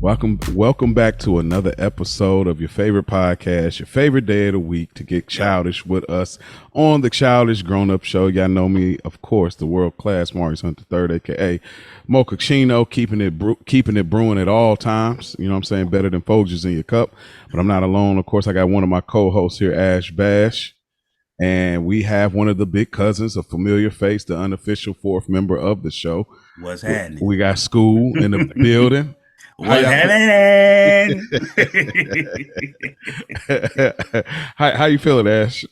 Welcome back to another episode of your favorite podcast, your favorite day of the week to get childish with us on the Childish Grown Up Show. Y'all know me, of course, the world class Maurice Hunter III, aka Mochaccino, keeping it brewing at all times. You know what I'm saying? Better than Folgers in your cup. But I'm not alone. Of course, I got one of my co-hosts here, Ash Bash. And we have one of the big cousins, a familiar face, the unofficial fourth member of the show. What's happening? We got School in the building. What's happening? How you feeling, Ash?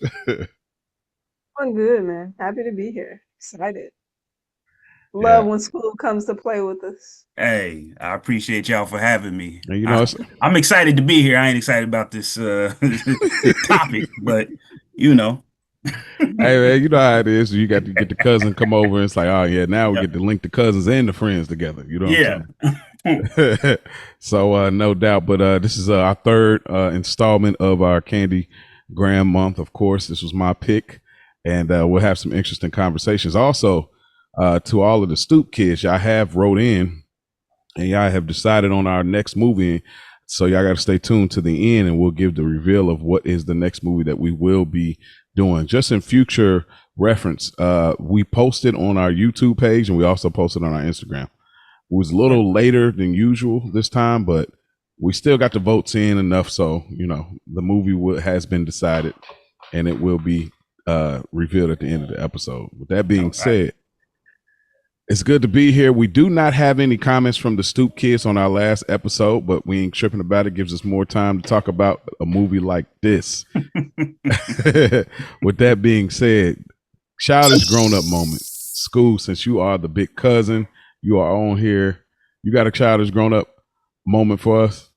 I'm good, man. Happy to be here. Excited. Love when School comes to play with us. Hey, I appreciate y'all for having me. And you know, I'm excited to be here. I ain't excited about this topic, but you know. Hey man, you know how it is. You got to get the cousin come over, and it's like, oh yeah, now we get to link the cousins and the friends together. You know what I'm saying? So no doubt, but this is our third installment of our Candy Graham month. Of course, this was my pick, and we'll have some interesting conversations. Also, to all of the Stoop kids, y'all have wrote in, and y'all have decided on our next movie. So y'all got to stay tuned to the end, and we'll give the reveal of what is the next movie that we will be doing. Just in future reference, we posted on our YouTube page, and we also posted on our Instagram. It was a little later than usual this time, but we still got the votes in enough. So, you know, the movie has been decided, and it will be revealed at the end of the episode. With that being said, it's good to be here. We do not have any comments from the Stoop kids on our last episode, but we ain't tripping about it. Gives us more time to talk about a movie like this. With that being said, childish grown-up moment. School, since you are the big cousin, you are on here. You got a childish grown-up moment for us?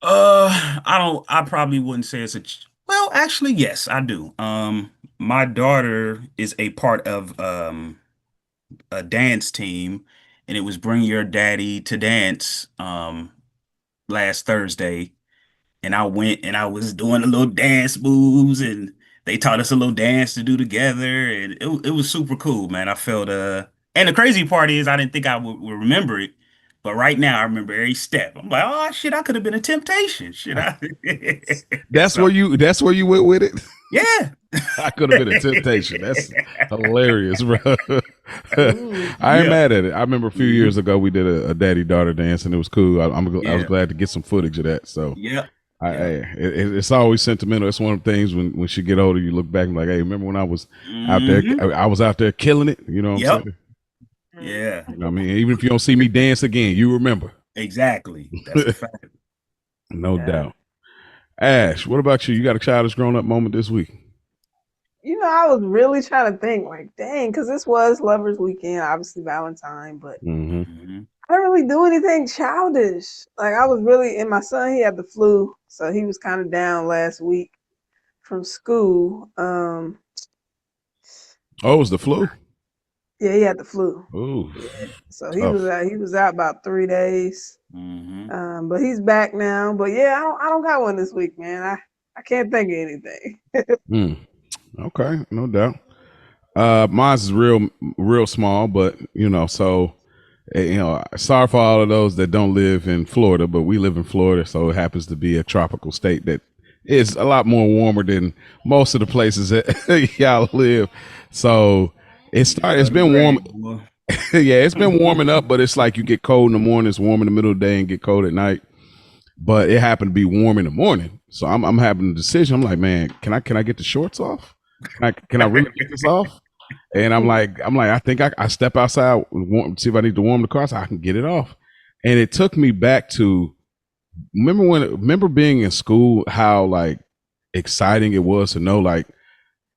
I probably wouldn't say it's well, actually, yes, I do. My daughter is a part of a dance team, and it was Bring Your Daddy to Dance last Thursday. And I went and I was doing a little dance moves, and they taught us a little dance to do together, and it was super cool, man. I felt and the crazy part is I didn't think I would remember it, but right now I remember every step. I'm like, oh shit, I could have been a Temptation. Shit, That's where you went with it? Yeah. I could have been a Temptation. That's hilarious, bro. I ain't mad at it. I remember a few years ago we did a daddy-daughter dance, and it was cool. I was glad to get some footage of that. So yeah. It's always sentimental. It's one of the things when she get older, you look back and like, hey, remember when I was out there? I was out there killing it. You know what I'm saying? Yeah. You know what I mean? Even if you don't see me dance again, you remember. Exactly. That's a fact. No doubt. Ash, what about you? You got a childish grown-up moment this week? You know, I was really trying to think, like, dang, because this was Lovers Weekend, obviously Valentine, but I didn't really do anything childish. Like, I was really, and my son, he had the flu, so he was kind of down last week from school. Oh, it was the flu? Yeah, he had the flu. Ooh. Yeah. So he was out about 3 days. But he's back now. But yeah, I don't got one this week, man. I can't think of anything. Okay, no doubt. Mine's is real small, but you know, so you know, sorry for all of those that don't live in Florida, but we live in Florida, so it happens to be a tropical state that is a lot more warmer than most of the places that y'all live. So it's been warm. Yeah, it's been warming up, but it's like you get cold in the morning, it's warm in the middle of the day, and get cold at night. But it happened to be warm in the morning, so I'm having a decision. I'm like, man, can I get the shorts off? Can I really get this off? And I'm like, I think I step outside, see if I need to warm the car so I can get it off. And it took me back to remember being in school, how like exciting it was to know, like,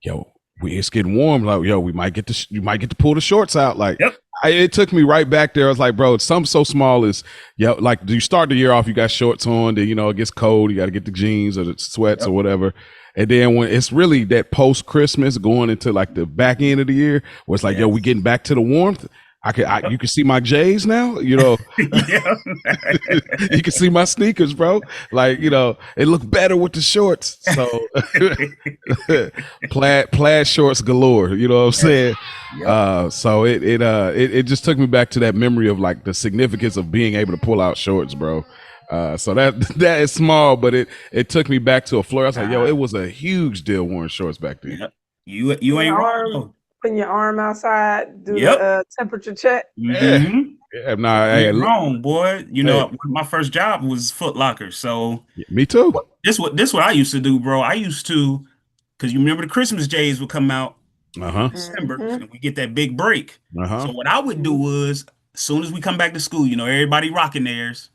yo, it's getting warm. Like, yo, you might get to pull the shorts out. Like, it took me right back there. I was like, bro, it's something so small as, like, do you start the year off, you got shorts on, then, you know, it gets cold, you got to get the jeans or the sweats or whatever. And then when it's really that post Christmas going into like the back end of the year, where it's like, yo, we getting back to the warmth. You can see my J's now, you know. You can see my sneakers, bro. Like, you know, it look better with the shorts. So plaid shorts galore, you know what I'm saying? So it just took me back to that memory of like the significance of being able to pull out shorts, bro. So that is small, but it took me back to a Florida. I was like, yo, it was a huge deal wearing shorts back then. Yep. You ain't wrong though. Putting your arm outside, do Yep. the temperature check. Mm-hmm. Yeah, nah, You ain't wrong, boy. You know, my first job was Foot Locker, so me too. This what I used to do, bro. I used to, because you remember the Christmas Jays would come out in December, and we get that big break. So what I would do was, as soon as we come back to school, you know, everybody rocking theirs.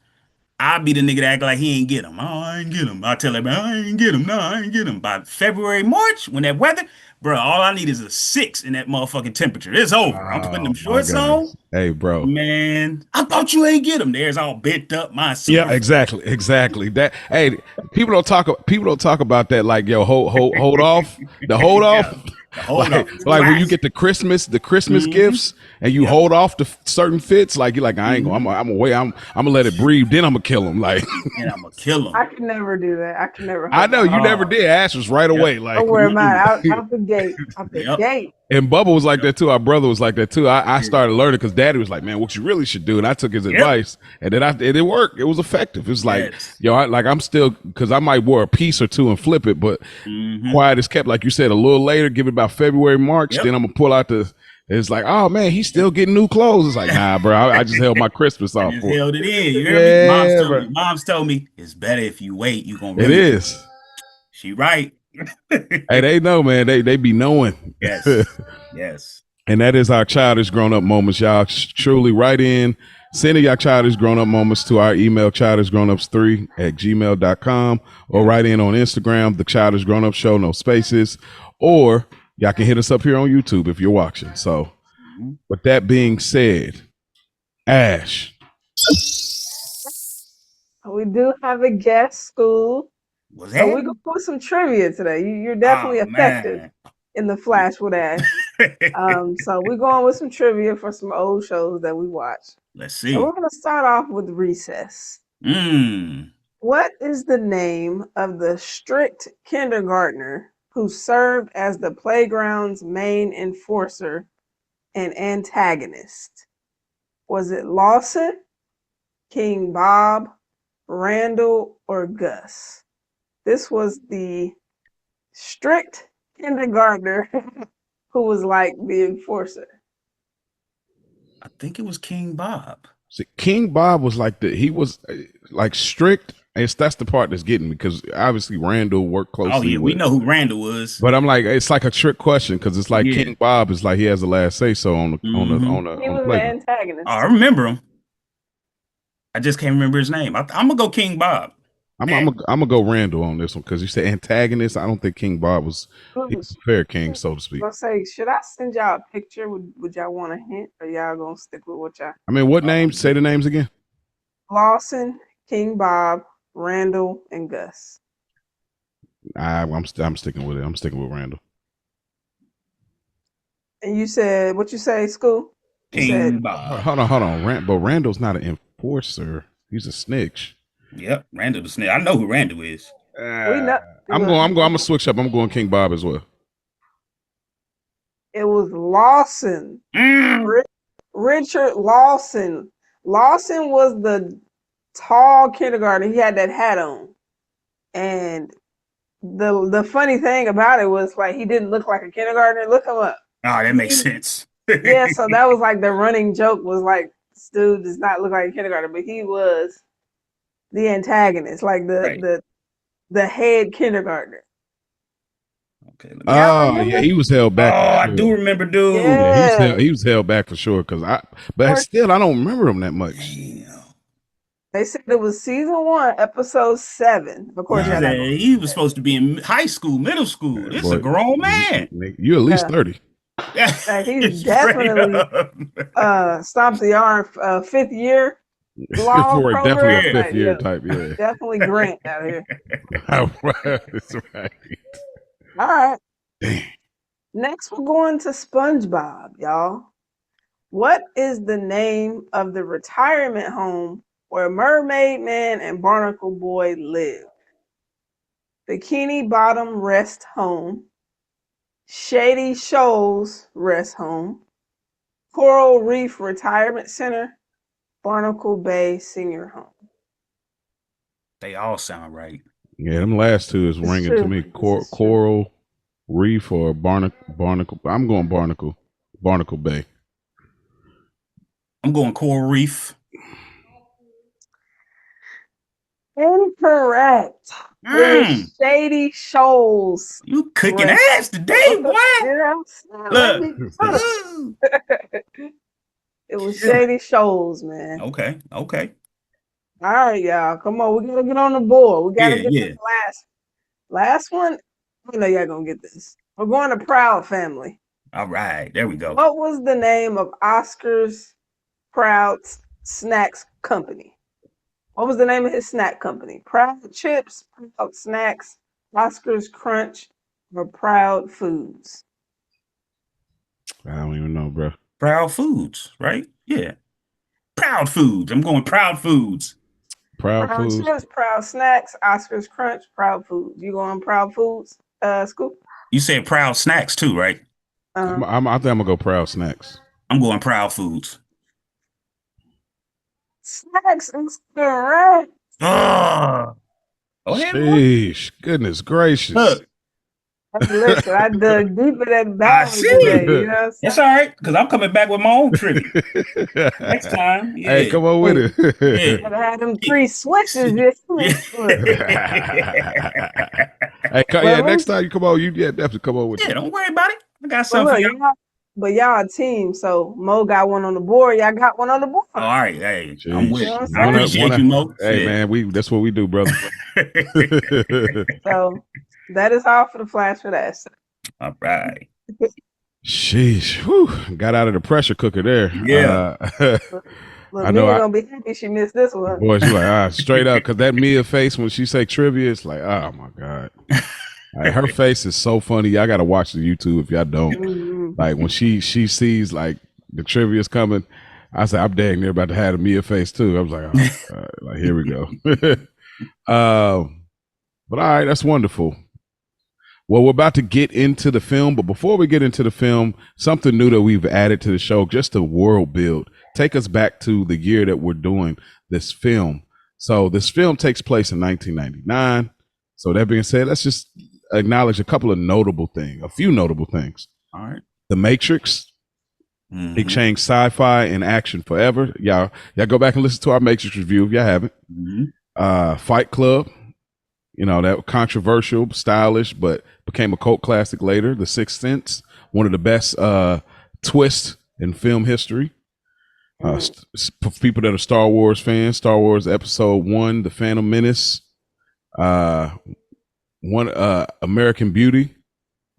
I'd be the nigga that act like he ain't get them. Oh, I ain't get them. I tell everybody, I ain't get them. No, I ain't get them. By February, March, when that weather, bro, all I need is a 6 in that motherfucking temperature. It's over. I'm putting them shorts on. Hey, bro. Man, I thought you ain't get them. Theirs all bent up. My super. Yeah, exactly. That hey, people don't talk about that. Like, yo, hold off. The hold off. Like when you get the Christmas gifts and you hold off to certain fits, like you're like, I ain't gonna, I'm gonna wait, I'm gonna let it breathe, then I'm gonna kill him. Like, and I'm gonna kill him. I can never do that. I can never. I know you never did. Ash was right away. Like, don't worry about it. Out the gate. Out the gate. And Bubba was like that too. Our brother was like that too. I started learning because Daddy was like, "Man, what you really should do," and I took his advice, and then it worked. It was effective. It was like, yo, I'm still, because I might wear a piece or two and flip it, but quiet is kept. Like you said, a little later, give it about February, March, then I'm gonna pull out the. It's like, oh man, he's still getting new clothes. It's like, nah, bro, I just held my Christmas off. Just held it in. You hear me? Mom's told me it's better if you wait. You gonna. Really it is. She right. Hey, they know, man. They be knowing. Yes. And that is our childish grown up moments. Y'all truly write in, send y'all childish grown up moments to our email, childishgrownups3@gmail.com, or write in on Instagram, The Childish Grown Up Show, no spaces, or y'all can hit us up here on YouTube if you're watching. So, with that being said, Ash. We do have a guest, School. So we're going to put some trivia today. You're definitely effective in the Flash with Ash. So we're going with some trivia for some old shows that we watch. Let's see. So we're going to start off with Recess. What is the name of the strict kindergartner who served as the playground's main enforcer and antagonist? Was it Lawson, King Bob, Randall, or Gus? This was the strict kindergartner who was like the enforcer. I think it was King Bob. See, King Bob was like he was like strict. That's the part that's getting me, because obviously Randall worked closely. Oh yeah, we know who Randall was. But I'm like, it's like a trick question, because it's like King Bob is like he has the last say so on the He was the antagonist. I remember him. I just can't remember his name. I'm gonna go King Bob. I'm gonna go Randall on this one, because you said antagonist. I don't think King Bob was fair king, so to speak. I'll say, should I send y'all a picture? Would y'all want a hint, or y'all gonna stick with what y'all? I mean, what names? Say the names again. Lawson, King Bob, Randall, and Gus. I'm sticking with it. I'm sticking with Randall. And you said what you say, School? King Bob. Hold on. But Randall's not an enforcer. He's a snitch. Yep, Randall the snitch. I know who Randall is. I'm gonna switch up. I'm going King Bob as well. It was Lawson. Richard Lawson. Lawson was the tall kindergartner. He had that hat on. And the funny thing about it was, like, he didn't look like a kindergartner. Look him up. Oh, that makes sense. Yeah, so that was like the running joke was like, this dude does not look like a kindergartner, but he was the antagonist, like the head kindergartner. Okay. He was held back. Oh, I do remember, dude. Yeah, he was held back for sure. But still, I don't remember him that much. Damn. They said it was season 1, episode 7. Of course, he was supposed to be in high school, middle school. This is a grown man. You at least 30. He's definitely stomped the arm 5th year. For definitely a 5th year type, Definitely Grant out here. That's right. All right. Next, we're going to SpongeBob, y'all. What is the name of the retirement home where Mermaid Man and Barnacle Boy live? Bikini Bottom Rest Home, Shady Shoals Rest Home, Coral Reef Retirement Center, Barnacle Bay Senior Home. They all sound right. Yeah, them last two is This is ringing to true. me. This is true. Coral Reef or Barnacle. I'm going Barnacle Bay. I'm going Coral Reef. Incorrect. It was Shady Shoals. You cooking Right. ass today, boy. Yeah, Look. It was Shady Shoals, man. Okay. All right, y'all. Come on, we gotta get on the board. We gotta get this last one. I know y'all gonna get this. We're going to Proud Family. All right, there we go. What was the name of Oscar's Proud Snacks Company? What was the name of his snack company? Proud Chips, Proud Snacks, Oscar's Crunch, or Proud Foods? I don't even know, bro. Proud Foods, right? Yeah. Proud Foods. I'm going Proud Foods. Proud Foods. Chips, Proud Snacks, Oscar's Crunch, Proud Foods. You going Proud Foods, Scoop? You said Proud Snacks too, right? I think I'm gonna go Proud Snacks. I'm going Proud Foods. Snacks is correct. Oh, sheesh, goodness gracious. Look. Listen, I dug deep in that bag today. You know that's all right, because I'm coming back with my own trivia next time. Yeah. Hey, come on with it. Yeah. I had them 3 switches. Hey, next time you come on, you definitely come on with it. Yeah, don't worry about it. I got something for y'all. But y'all a team, so Mo got one on the board. Y'all got one on the board. All right, hey, I'm with you. I appreciate you, Mo. Hey, man, that's what we do, brother. So that is all for the flash for that. All right. Sheesh, whew, got out of the pressure cooker there. Yeah. Look, I know Mia gonna be happy she missed this one. Boy, she's like, straight up, because that Mia face when she say trivia, it's like, oh my God. Like, her face is so funny. Y'all gotta watch the YouTube if y'all don't. Mm-hmm. Like when she sees like the trivia's coming, I said, I'm dang near about to have a Mia face too. I was like, oh God. Like, here we go. But all right, that's wonderful. Well, we're about to get into the film, but before we get into the film, something new that we've added to the show, just a world build. Take us back to the year that we're doing this film. So this film takes place in 1999. So that being said, let's just acknowledge a few notable things. All right. The Matrix. It changed sci-fi and action forever. Y'all go back and listen to our Matrix review if y'all haven't. Fight Club. You know, that controversial, stylish, but became a cult classic later. The Sixth Sense, one of the best twists in film history. For people that are Star Wars fans, Star Wars Episode 1, The Phantom Menace, American Beauty.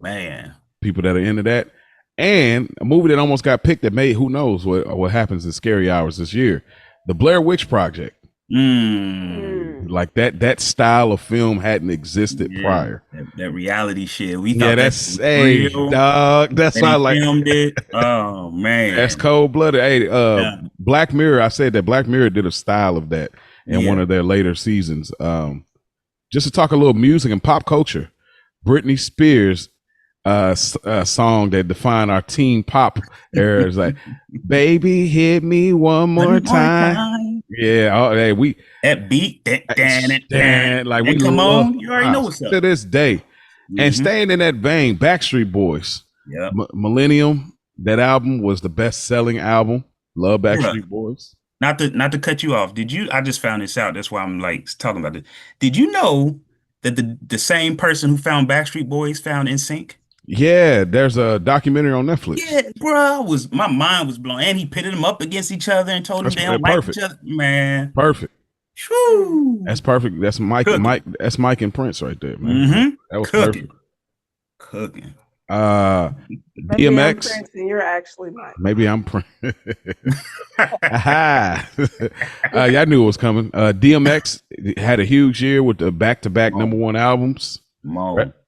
Man. People that are into that. And a movie that almost got picked that made, who knows what happens in Scary Hours this year. The Blair Witch Project. Like that style of film hadn't existed prior. That reality shit. We thought that's real. Dog. That's why I like filmed it. Oh man, that's cold blooded. Hey, Black Mirror. I said that Black Mirror did a style of that in one of their later seasons. Just to talk a little music and pop culture, Britney Spears. Song that defined our teen pop era is like, "Baby, hit me one more time." Yeah, that beat, like we come on, you already know what's up to this day. And staying in that vein, Backstreet Boys, Millennium. That album was the best-selling album. Love Backstreet Boys. Not to cut you off. I just found this out. That's why I'm like talking about it. Did you know that the same person who found Backstreet Boys found NSYNC? Yeah, there's a documentary on Netflix. Yeah, bro, my mind was blown. And he pitted them up against each other and told them they don't like each other. Man, perfect. Whew. That's perfect. That's Mike. That's Mike and Prince right there, man. That was perfect. Cooking. Maybe DMX. I'm Prince and you're actually Mike. Maybe I'm Prince. Y'all knew it was coming. DMX had a huge year with the back-to-back _1 albums.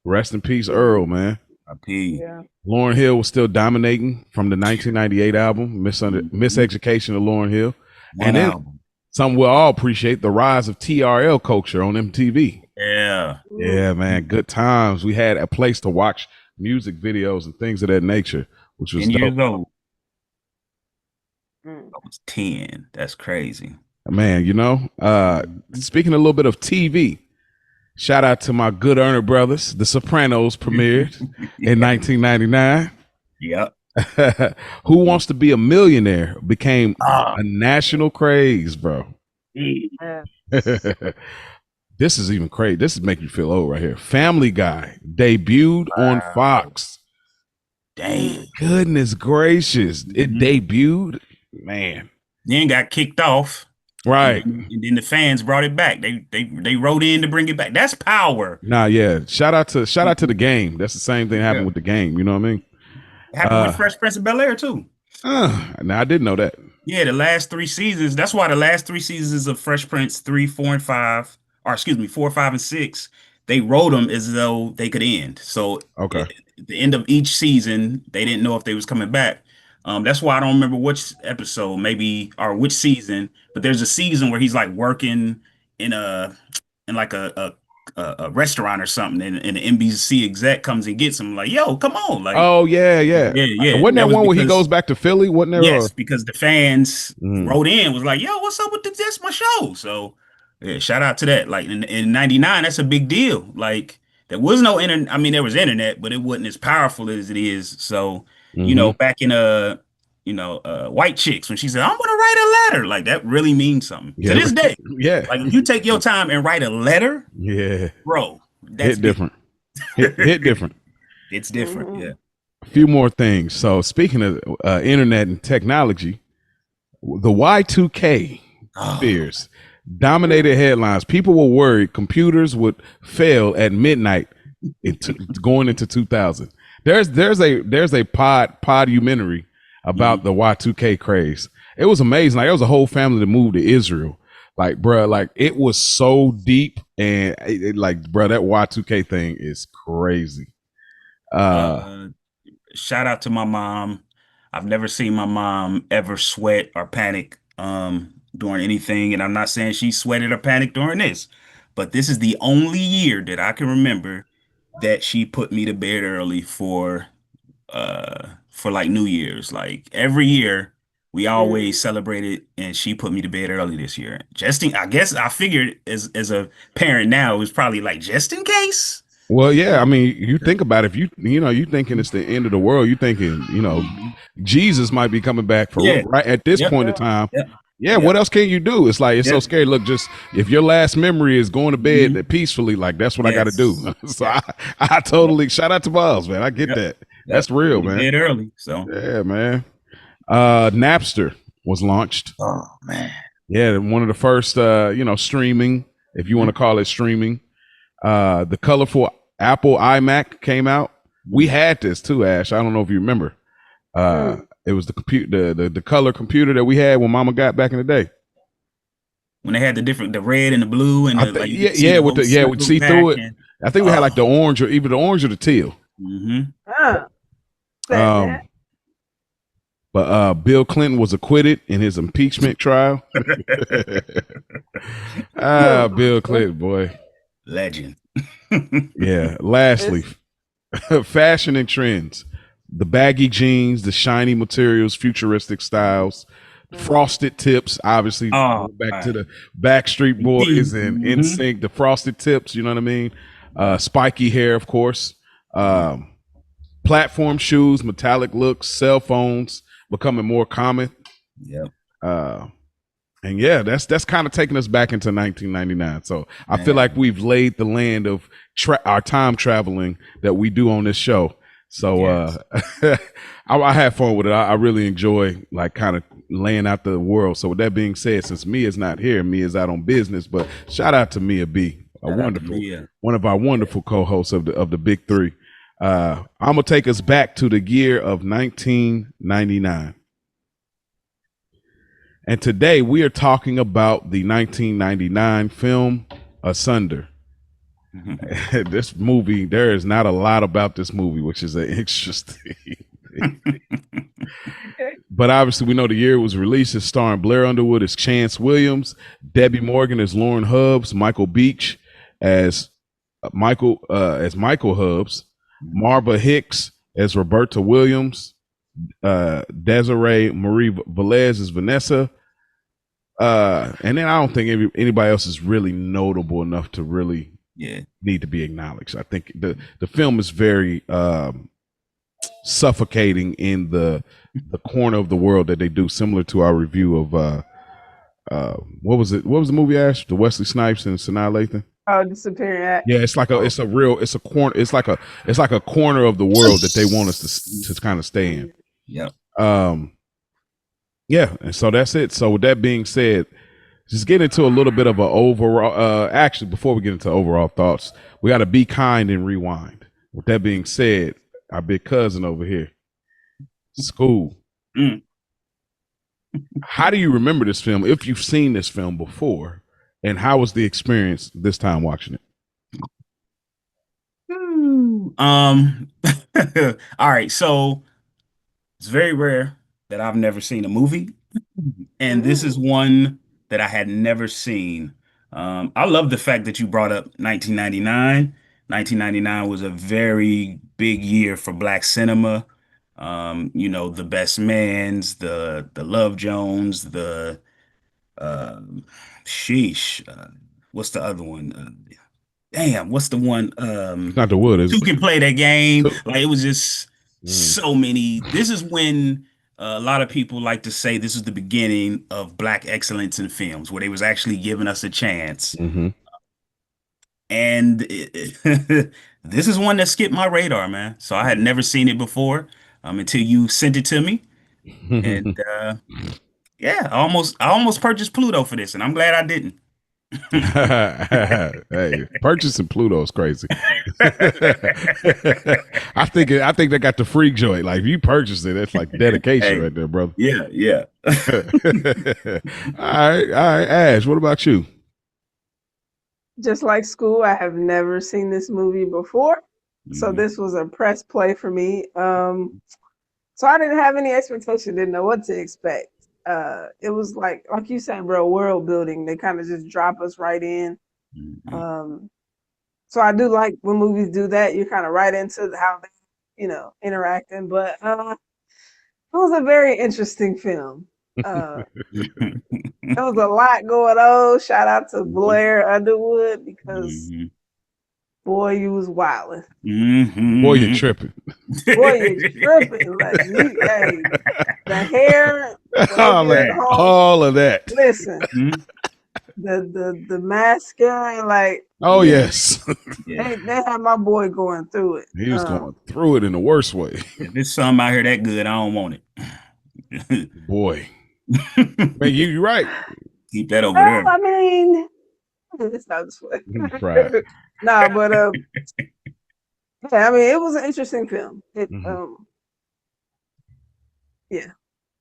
Rest in peace, Earl, man. Yeah. Lauryn Hill was still dominating from the 1998 album, Miseducation of Lauryn Hill. And then something we'll all appreciate, the rise of TRL culture on MTV. Yeah. Yeah, man. Good times. We had a place to watch music videos and things of that nature, which was 10 dope. years old. I was 10. That's crazy. Man, speaking a little bit of TV, shout out to my good earner brothers. The Sopranos premiered in 1999. Yep. Who Wants to Be a Millionaire became Ah, a national craze, bro. Yeah. This is even crazy. This is making you feel old right here. Family Guy debuted on wow. Fox. Damn. Goodness gracious. It Mhm. debuted. Man. Then got kicked off. Right. And then the fans brought it back. They wrote in to bring it back. That's power. Nah, yeah. Shout out to the game. That's the same thing happened with the game. You know what I mean? It happened with Fresh Prince of Bel-Air too. Now I didn't know that. Yeah, the last 3 seasons. That's why the last 3 seasons of Fresh Prince 3, 4, and 5, or excuse me, 4, 5, and 6, they wrote them as though they could end. So Okay. at the end of each season, they didn't know if they was coming back. That's why I don't remember which episode, maybe or which season, but there's a season where he's like working in like a restaurant or something, and the NBC exec comes and gets him like, "Yo, come on!" Like, Oh yeah. yeah. Wasn't that was one where he because goes back to Philly? Wasn't there? yes, because the fans Mhm. wrote in was like, "Yo, what's up with this? That's my show." So yeah, shout out to that. Like in '99, that's a big deal. Like there was no internet. I mean, there was internet, but it wasn't as powerful as it is. So Mhm. back in White Chicks when she said, "I'm gonna write a letter," like that really means something Yeah. to this day. Yeah. Like if you take your time and write a letter, Yeah. bro, that's Hit different. Hit different. It's different. Mhm. Yeah. A few more things. So speaking of internet and technology, the Y2K Oh, fears dominated headlines. People were worried computers would fail at midnight going into 2000. There's a podumentary about the Y2K craze. It was amazing. Like, it was a whole family that moved to Israel. Like, bruh, like it was so deep, and like, bruh, that Y2K thing is crazy. Shout out to my mom. I've never seen my mom ever sweat or panic during anything, and I'm not saying she sweated or panicked during this, but this is the only year that I can remember that she put me to bed early for like New Year's. Like every year we always celebrated, and she put me to bed early this year. I guess I figured as a parent now, it was probably like just in case. Well, yeah, I mean, you think about it, if you thinking it's the end of the world, you thinking, Jesus might be coming back for Yeah. right at this Yep. point in time. Yep. Yeah, what else can you do? It's like, it's so Yep. scary. Look, just if your last memory is going to bed peacefully, like that's what I got to do. So I totally shout out to Buzz, man. I get that. That's real, man. Bed early. So Yeah, man. Napster was launched. oh man. Yeah, one of the first streaming, if you want to call it streaming. The colorful Apple iMac came out. We had this too, Ash. I don't know if you remember. It was the color computer that we had when Mama got back in the day. When they had the red and the blue and we'd see through it. I think we had like the orange or either the orange or the teal. But Bill Clinton was acquitted in his impeachment trial. Bill Clinton, boy. Legend. Yeah. Lastly, fashion and trends. The baggy jeans, the shiny materials, futuristic styles, frosted tips. Obviously, back to the Backstreet Boys and NSYNC, the frosted tips. You know what I mean? Spiky hair, of course. Platform shoes, metallic looks, cell phones becoming more common. Yep. And yeah, that's kind of taking us back into 1999. So I feel like we've laid the land of our time traveling that we do on this show. So I had fun with it. I really enjoy like kind of laying out the world. So with that being said, since Mia's not here, Mia's out on business, but shout out to Mia B, one of our wonderful co-hosts of the Big Three. I'm gonna take us back to the year of 1999. And today we are talking about the 1999 film Asunder. This movie, there is not a lot about this movie, which is an interesting thing. But obviously we know the year it was released. It's starring Blair Underwood as Chance Williams, Debbie Morgan as Lauren Hubbs, Michael Beach as Michael Hubbs, Marva Hicks as Roberta Williams, Desiree Marie Velez as Vanessa, And then I don't think anybody else is really notable enough to really need to be acknowledged. I think the film is very suffocating in the corner of the world that they do, similar to our review of what was it? What was the movie, Ash? The Wesley Snipes and Sanaa Lathan. Oh, Disappearing Act. Yeah, it's like it's a corner. It's like a corner of the world that they want us to kind of stay in. Yeah. Yeah, and so that's it. So with that being said, just get into a little bit of an overall. Actually, before we get into overall thoughts, we got to be kind and rewind. With that being said, our big cousin over here, School. How do you remember this film? If you've seen this film before, and how was the experience this time watching it? All right, so it's very rare that I've never seen a movie, and this is one that I had never seen. I love the fact that you brought up 1999. 1999 was a very big year for Black cinema. The Best Mans, the Love Jones, the sheesh. What's the other one? Damn, what's the one? Not the Wood, is Two it? Can Play That Game. Like it was just so many. This is when a lot of people like to say this is the beginning of Black excellence in films, where they was actually giving us a chance. And this is one that skipped my radar, man. So I had never seen it before until you sent it to me. And yeah, I almost purchased Pluto for this, and I'm glad I didn't. Hey, purchasing Pluto is crazy. I think they got the free joint. Like if you purchase it, that's like dedication right there, brother. Yeah. All right, Ash. What about you? Just like School, I have never seen this movie before, so this was a press play for me. So I didn't have any expectation, didn't know what to expect. It was like you said, bro, world building. They kind of just drop us right in. So I do like when movies do that. You're kind of right into how they, interacting. But it was a very interesting film. There was a lot going on. Shout out to Blair Underwood because boy, you was wilding. Boy, you're tripping. Boy, you're tripping. Like hey, the hair, all of that. Listen, the mascara, like yes, they had my boy going through it. He was going through it in the worst way. If there's something out here that good, I don't want it. Boy. Man, you're right. Keep that over there. I mean, it's not this way. Right. Nah, but yeah, I mean, it was an interesting film. Yeah.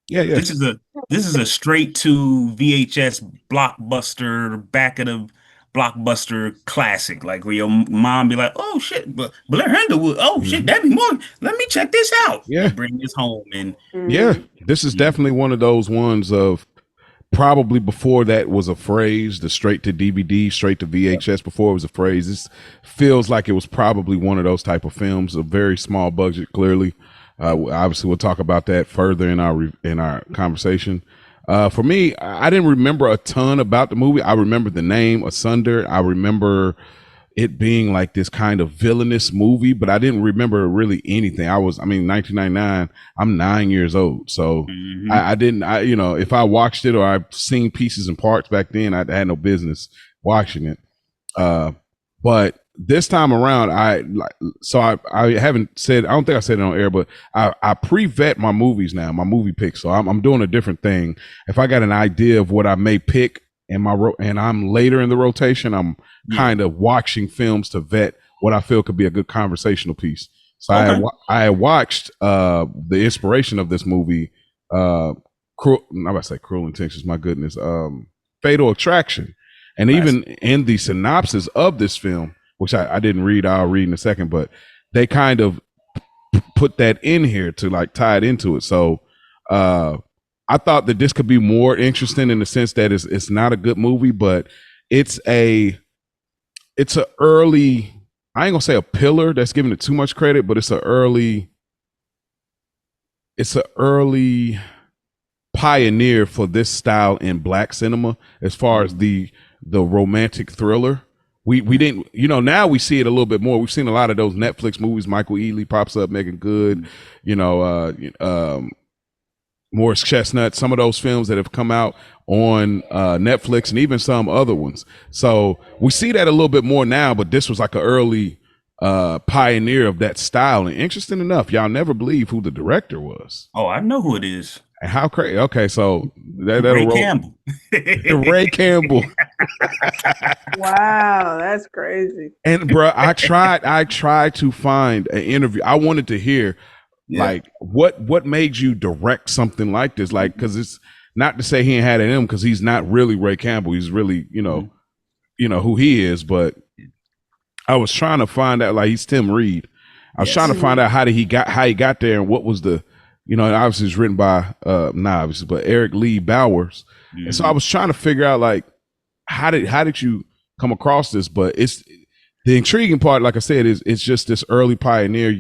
This is a straight to VHS blockbuster, back of the blockbuster classic, like where your mom be like, "Oh shit, but Blair Underwood, oh shit, Debbie Morgan, let me check this out." Yeah, bring this home and this is definitely one of those ones of probably before that was a phrase, the straight to DVD, straight to VHS. Before it was a phrase, this feels like it was probably one of those type of films, a very small budget, clearly. Obviously, we'll talk about that further in our conversation. For me, I didn't remember a ton about the movie. I remember the name Asunder. I remember it being like this kind of villainous movie, but I didn't remember really anything. 1999, I'm 9 years old. So I didn't, if I watched it or I've seen pieces and parts back then, I had no business watching it. But this time around, I haven't said, I don't think I said it on air, but I pre-vet my movies now, my movie picks. So I'm doing a different thing. If I got an idea of what I may pick and I'm later in the rotation, I'm kind of watching films to vet what I feel could be a good conversational piece. So I watched the inspiration of this movie, I'm about to say Cruel Intentions, my goodness, Fatal Attraction. And even in the synopsis of this film, which I didn't read, I'll read in a second, but they kind of put that in here to like tie it into it. So I thought that this could be more interesting in the sense that it's not a good movie, but it's a early, I ain't gonna say a pillar that's giving it too much credit, but it's a early pioneer for this style in black cinema as far as the romantic thriller. We didn't, you know, now we see it a little bit more. We've seen a lot of those Netflix movies. Michael Ealy pops up, Megan Good, you know, Morris Chestnut, some of those films that have come out on Netflix and even some other ones. So we see that a little bit more now, but this was like an early pioneer of that style. And interesting enough, y'all never believe who the director was. Oh, I know who it is. And how crazy. Okay, so Ray Campbell. Ray Campbell. Wow, that's crazy. And bro, I tried to find an interview. I wanted to hear like what made you direct something like this? Like, because it's not to say he ain't had it in him, because he's not really Ray Campbell. He's really, you know who he is. But I was trying to find out, like, he's Tim Reed. I was trying to find out how he got there, and what was the, you know, obviously it's written by not obviously, but Eric Lee Bowers. And so I was trying to figure out, like, how did you come across this? But it's the intriguing part, like I said, is it's just this early pioneer.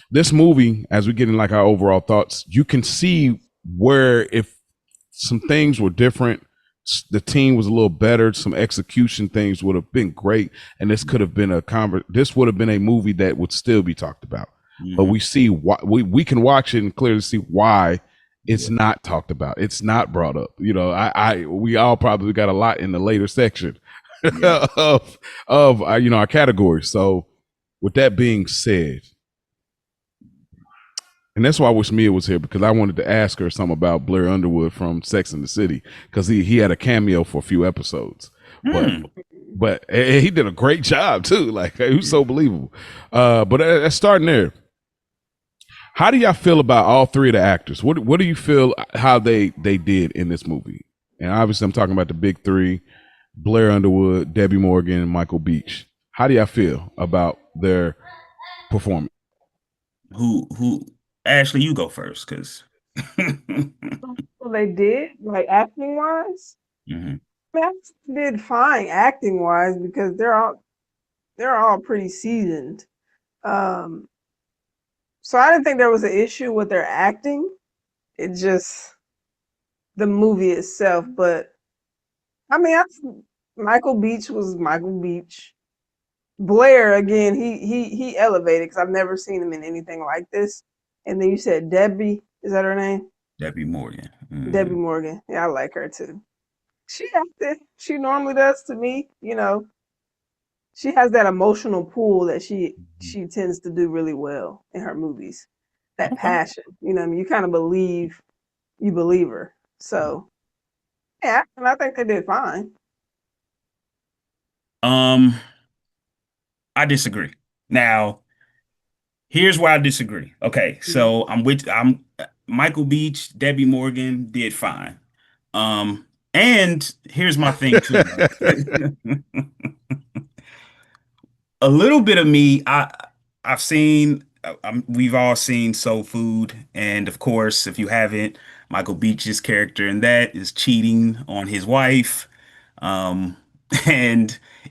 This movie, as we get in like our overall thoughts, you can see where if some things were different, the team was a little better, some execution things would have been great, and this could have been this would have been a movie that would still be talked about. But we see why we can watch it and clearly see why it's not talked about. It's not brought up. You know, we all probably got a lot in the later section of you know, our categories. So with that being said, and that's why I wish Mia was here, because I wanted to ask her something about Blair Underwood from Sex and the City, because he had a cameo for a few episodes, but he did a great job too. Like, he was so believable. But starting there, how do y'all feel about all three of the actors? What do you feel how they did in this movie? And obviously, I'm talking about the big three: Blair Underwood, Debbie Morgan, and Michael Beach. How do y'all feel about their performance? Who? Ashley, you go first, because Well, they did, like, acting wise. They did fine acting wise, because they're all pretty seasoned. So I didn't think there was an issue with their acting. It just the movie itself. But I mean, Michael Beach was Michael Beach. Blair, again, he elevated, because I've never seen him in anything like this. And then you said Debbie, is that her name? Debbie Morgan. Debbie Morgan. Yeah, I like her too. She acted. She normally does to me. You know, she has that emotional pull that she tends to do really well in her movies. That passion. You know what I mean? You kind of believe her. So yeah, and I think they did fine. I disagree. Now, here's why I disagree. Okay, so I'm Michael Beach, Debbie Morgan did fine. And here's my thing too. A little bit of me, I've seen, we've all seen Soul Food, and of course, if you haven't, Michael Beach's character in that is cheating on his wife, and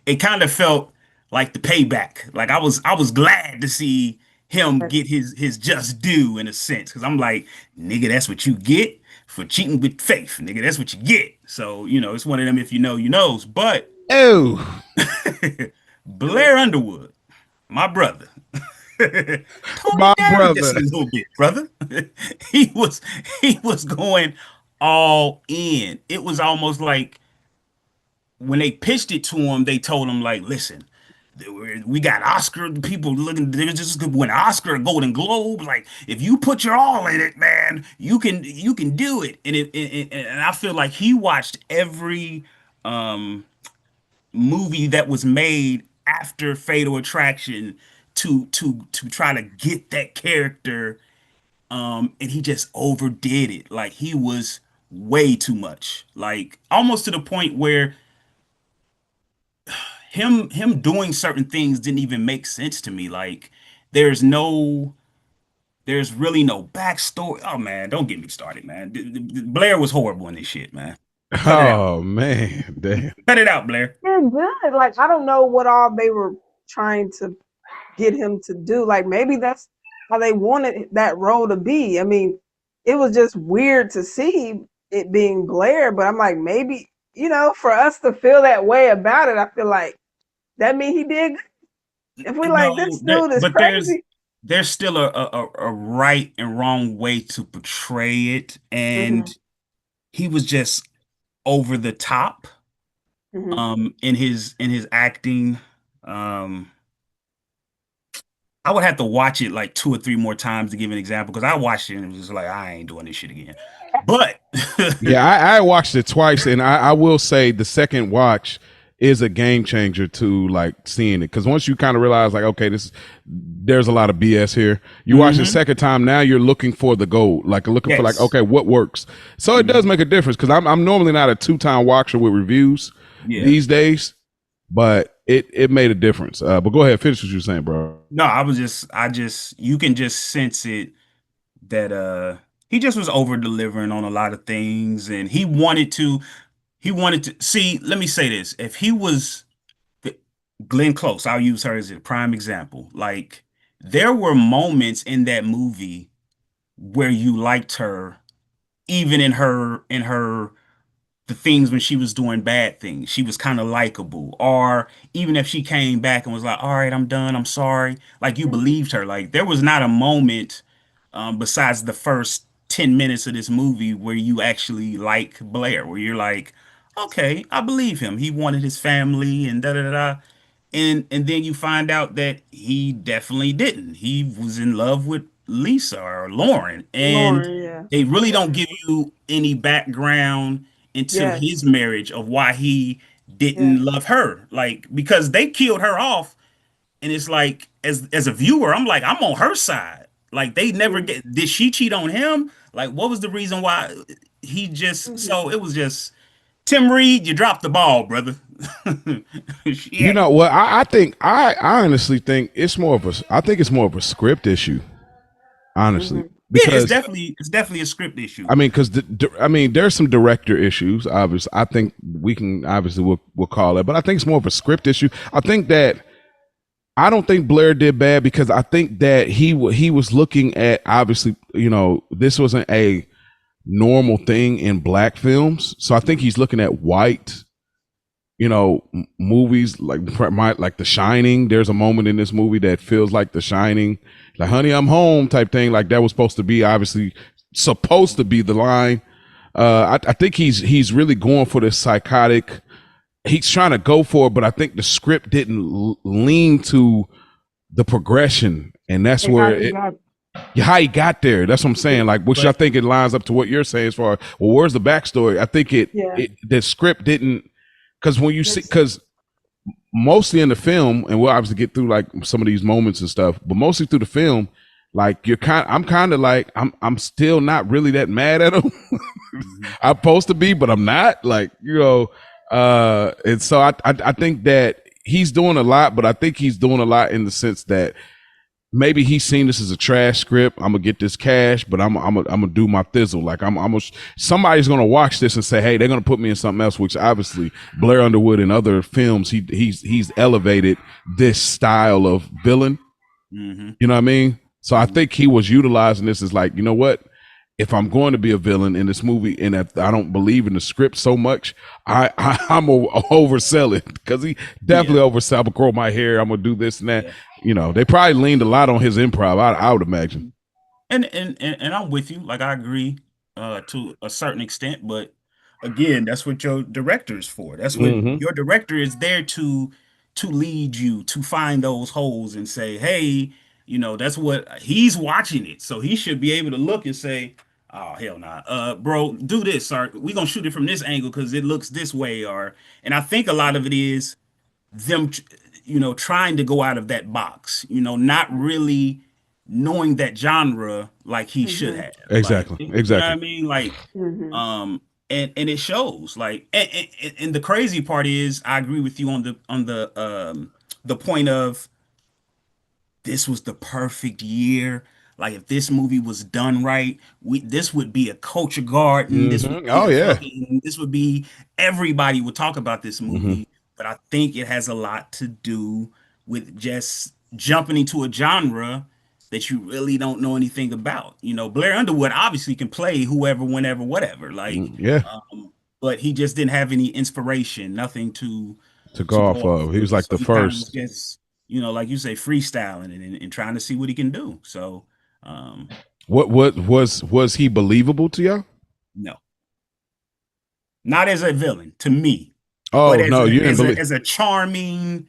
it kind of felt like the payback. Like, I was glad to see him get his just due, in a sense, because I'm like, nigga, that's what you get for cheating with Faith, nigga. That's what you get. So, you know, it's one of them, if you know, you knows. But Blair Underwood, my brother. My brother. Just a little bit, brother. he was going all in. It was almost like when they pitched it to him, they told him, like, listen, we got Oscar people looking, they're just gonna win Oscar, Golden Globe. Like, if you put your all in it, man, you can do it. And I feel like he watched every movie that was made after Fatal Attraction to try to get that character, and he just overdid it. Like, he was way too much, like almost to the point where him doing certain things didn't even make sense to me. Like, there's really no backstory. Oh man, don't get me started, man. Blair was horrible in this shit, man. Oh man, damn. Cut it out, Blair. They're good. Like, I don't know what all they were trying to get him to do. Like, maybe that's how they wanted that role to be. I mean, it was just weird to see it being Blair. But I'm like, maybe, for us to feel that way about it, I feel like that mean he did good. If we like, No, this dude is but crazy. there's still a right and wrong way to portray it, and Hmm. he was just over the top Hmm. in his acting. Um I would have to watch it like two or three more times to give an example because I watched it and it was just like I ain't doing this shit again. But Yeah, I watched it twice, and I will say the second watch is a game changer to like seeing it because once you kind of realize like, okay, there's a lot of BS here. You watch it the hmm second time, now you're looking for the gold, like looking for like, yes. okay, what works. So it does hmm make a difference because I'm normally not a 2 time watcher with reviews Yeah. these days, but it made a difference. But go ahead, finish what you're saying, bro. No, I just you can just sense it that he just was over delivering on a lot of things and he wanted to see, let me say this. If he was the, Glenn Close, I'll use her as a prime example. Like there were moments in that movie where you liked her even in her the things when she was doing bad things. She was kind of likable. Or even if she came back and was like, all right, I'm done, I'm sorry. Like you believed her. Like there was not a moment besides the first 10 minutes of this movie where you actually like Blair, where you're like, okay, I believe him. He wanted his family and da da da. Da. And then you find out that he definitely didn't. He was in love with Lisa or Lauren, and Lauren, yeah. they really don't give you any background into his Yes. marriage of why he didn't Yes. love her. Like because they killed her off, and it's like as a viewer, I'm like I'm on her side. Like they never Mm-hmm. get did she cheat on him? Like what was the reason why he just Mm-hmm. so it was just Tim Reed, you dropped the ball, brother. You Yeah. know what? I think I honestly think it's more of a I think it's more of a script issue, honestly, Mm-hmm. Yeah, because it's definitely a script issue. I mean, because I mean, there's some director issues. Obviously, I think we can obviously we'll call it, but I think it's more of a script issue. I think that I don't think Blair did bad because I think that he was looking at obviously, this wasn't a normal thing in black films, so I think he's looking at white movies like The Shining. There's a moment in this movie that feels like The Shining, like "Honey, I'm home" type thing. Like that was supposed to be the line. I think he's really going for this psychotic. He's trying to go for it, but I think the script didn't lean to the progression, and that's And how where he got. how he got there. That's what I'm Yeah. saying. Like, which I But think it lines up to what you're saying as far well, where's the backstory? I think Yeah. the script didn't because when you see It's, because mostly in the film, and we'll obviously get through like some of these moments and stuff, but mostly through the film, like I'm kind of like I'm still not really that mad at him. mhm. I'm supposed to be, but I'm not. Like and so I think that he's doing a lot, but I think he's doing a lot in the sense that maybe he's seen this as a trash script. I'm gonna get this cash, but I'm gonna do my thizzle. Like somebody's gonna watch this and say, hey, they're gonna put me in something else. Which obviously Blair Underwood in other films, he's elevated this style of villain. Mhm. You know what I mean? So I Mhm. think he was utilizing this as like, you know what? If I'm going to be a villain in this movie, and if I don't believe in the script so much, I'm gonna oversell it because he Yeah. definitely oversell. I'm gonna grow my hair. I'm gonna do this and that. Yeah. They probably leaned a lot on his improv. I would imagine. Mhm. And I'm with you. Like I agree to a certain extent, but again, that's what your director is for. That's what Mm-hmm. your director is there to lead you to find those holes and say, hey, that's what he's watching it. So he should be able to look and say, oh hell nah. Bro, do this, or we gonna shoot it from this angle because it looks this way, or and I think a lot of it is them trying to go out of that box, not really knowing that genre like he should mm-hmm. have. Like, Exactly. you know what I Exactly. mean? Like, Mm-hmm. and it shows. Like, and the crazy part is, I agree with you on the point of this was the perfect year. Like if this movie was done right, this would be a culture garden. This would Mm-hmm. be Oh yeah. this would be everybody would talk about this Mm-hmm. movie. But I think it has a lot to do with just jumping into a genre that you really don't know anything about. You know, Blair Underwood obviously can play whoever, whenever, whatever. Like, Yeah, but he just didn't have any inspiration, nothing to to go go off off of. He was of. like So the he kind of was first. just, like you say, freestyling and trying to see what he can do. So, What was he believable to y'all? no, not as a villain to me, but Oh no, you didn't believe. as a charming,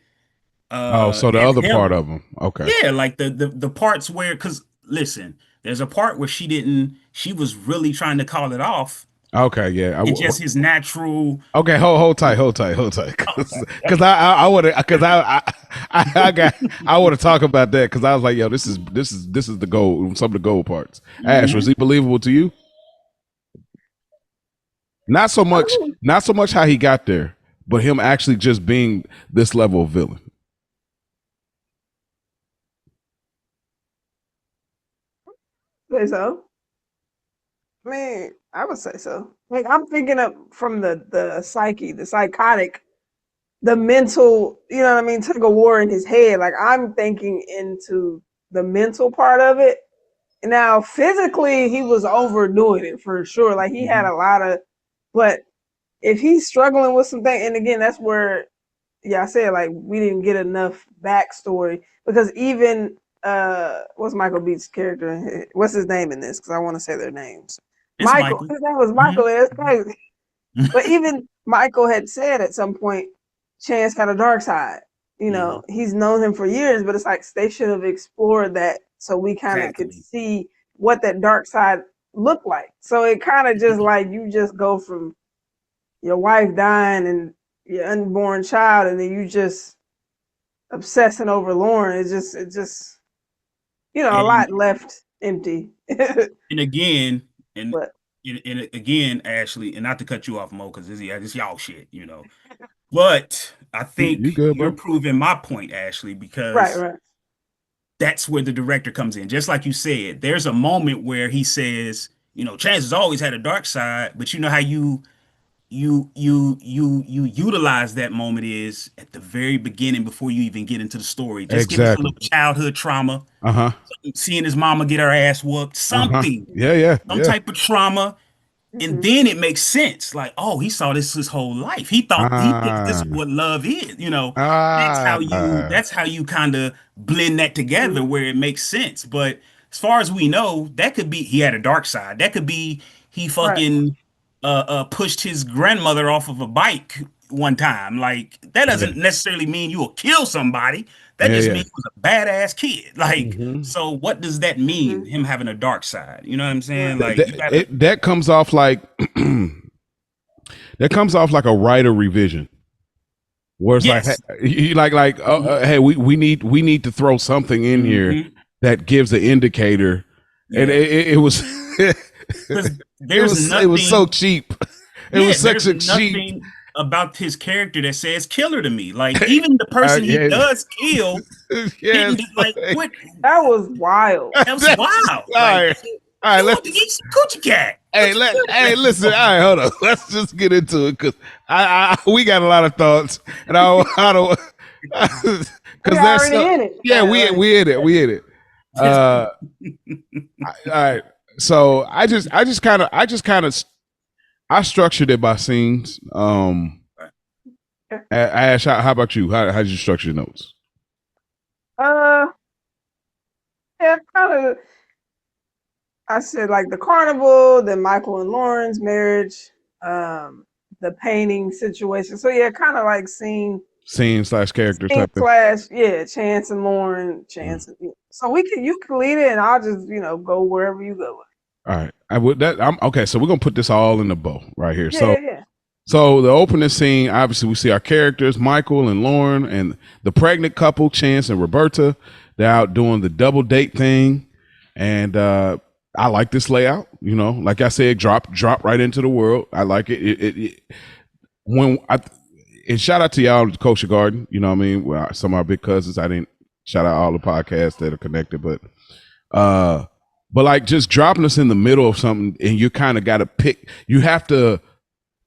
Oh, so the other part angelic. of him. Okay. Yeah, like the parts where, because listen, there's a part where she was really trying to call it off, Okay. Yeah. and just his natural. Okay. Hold tight. Hold tight. Hold tight. Okay, Because I would because I want to talk about that because I was like, yo, this is the gold. Some of the gold parts. Ash, was Mhm. he believable to you? Not so much. Not so much how he got there, but him actually just being this level of villain. Say so. I mean, I would say so. Like I'm thinking of from the psyche, the psychotic, the mental, you know what I mean, tug of war in his head. Like I'm thinking into the mental part of it. Now, physically, he was overdoing it for sure. Like he had Mhm. a lot of, but if he's struggling with something, and again, that's where, yeah, I said like we didn't get enough backstory because even what's Michael Beach's character? What's his name in this? Because I want to say their names. It's Michael. Michael. His name was Mhm. Michael. That's crazy. But even Michael had said at some point, Chance had a dark side. You know, Mhm. he's known him for years, but it's like they should have explored that so we kind of could Exactly. see what that dark side looked like. So it kind of just like you just go from your wife dying and your unborn child, and then you just obsessing over Lauren. It just a And lot left empty. and again, and But and again, Ashley, and not to cut you off, Mo, because this y'all shit. But I You think good, you're bro? proving my point, Ashley, right, because right, that's where the director comes in. Just like you said, there's a moment where he says, Chance has always had a dark side, but you know how you utilize that moment is at the very beginning before you even get into the story. Just give us a Exactly. little childhood trauma, Uh huh. seeing his mama get her ass whooped, Uh huh. something, Yeah. Yeah. some Yeah. type of trauma. And hmm then it makes sense. Like, oh, he saw this his whole life. He thinks this Ah. is what love is. Ah. That's how you kind of blend that hmm together where it makes sense. But as far as we know, that could be he had a dark side. That could be he right. fucking pushed his grandmother off of a bike one time. Like that Yeah. doesn't necessarily mean you will kill somebody. That Yeah. just Yeah. means he was a badass kid. Like, Mm-hmm. so what does that mean? hmm Him having a dark side? You know what I'm saying? Right. Like you gotta. That comes off like that comes off like a writer revision, where it's like, Yes. hey, we need to throw something in here Mm-hmm. that gives an indicator, and Yeah. it was Because it there's was so nothing, cheap. It yeah, was such there's a cheap. nothing about his character that says killer to me. Like even the person he Yeah, does kill yes. didn't like what That was wild. that was That's wild. all Like right. All right, he wanted to let's eat some coochie cat. What hey, you let what hey, that listen. All for? right, hold on. Let's just get into it because we got a lot of thoughts, and I don't We because there's already so in it. yeah, Right, we right. we in it, we in it. Just All right, so I just kind of I structured it by scenes. Ash, how about you? How did you structure your notes? Uh, yeah, kind of. I said like the carnival, then Michael and Lauren's marriage, um, the painting situation. So yeah, kind of like Scene slash character scene type thing. slash yeah, Chance and Lauren, Mm. Chance. So you can lead it, and I'll just go wherever you go. All right, I would that. I'm okay. So we're gonna put this all in the bow right here. Yeah, yeah, yeah. So the opening scene, obviously, we see our characters, Michael and Lauren, and the pregnant couple, Chance and Roberta. They're out doing the double date thing, and I like this layout. Like I said, drop right into the world. I like it. When I and shout out to y'all, Kosher Garden. You know what I mean? Well, some of our big cousins. I didn't shout out all the podcasts that are connected, uh, but like just dropping us in the middle of something, and you kind of got to pick. You have to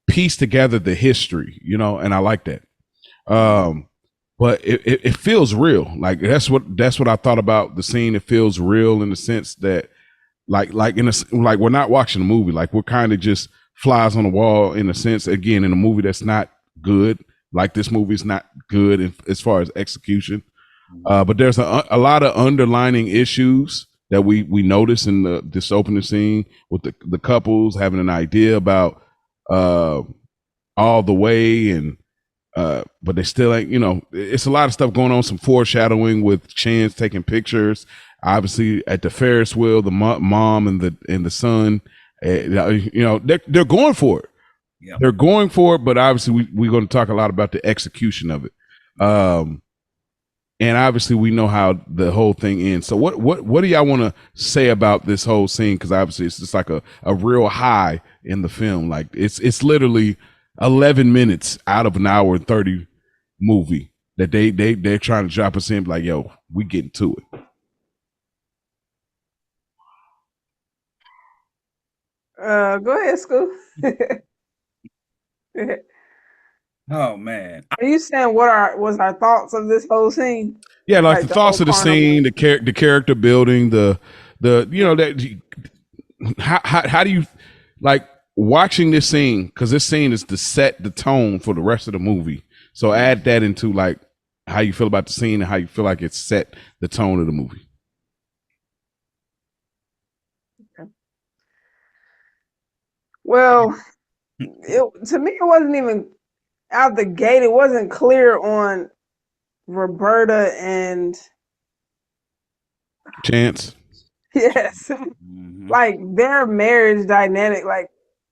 piece together the history, and I like that. Um, but it feels real. Like that's what I thought about the scene. It feels real in the sense that like we're not watching a movie. Like we're kind of just flies on the wall in a sense. Again, in a movie that's not good. Like this movie is not good as far as execution. But there's a lot of underlining issues that we notice in this opening scene with the couples having an idea about all the way, and but they still ain't, it's a lot of stuff going on, some foreshadowing with Chance taking pictures obviously at the Ferris wheel, the mom and the son, they're going for it. Yep. They're going for it, but obviously we're going to talk a lot about the execution of it. And obviously we know how the whole thing ends. So what do y'all want to say about this whole scene? Because obviously it's just like a real high in the film. Like it's literally 11 minutes out of an hour and 30 movie that they're trying to drop us in. Like, yo, we getting to it. Go ahead, Scoop. Oh man, are you saying was our thoughts of this whole scene? Yeah, like the thoughts of the scene, the character building, the that how do you like watching this scene? Because this scene is to set the tone for the rest of the movie. So add that into like how you feel about the scene and how you feel like it's set the tone of the movie. Okay. Well, to me, it wasn't even out the gate. It wasn't clear on Roberta and Chance. Yes. Mm-hmm. Like their marriage dynamic, like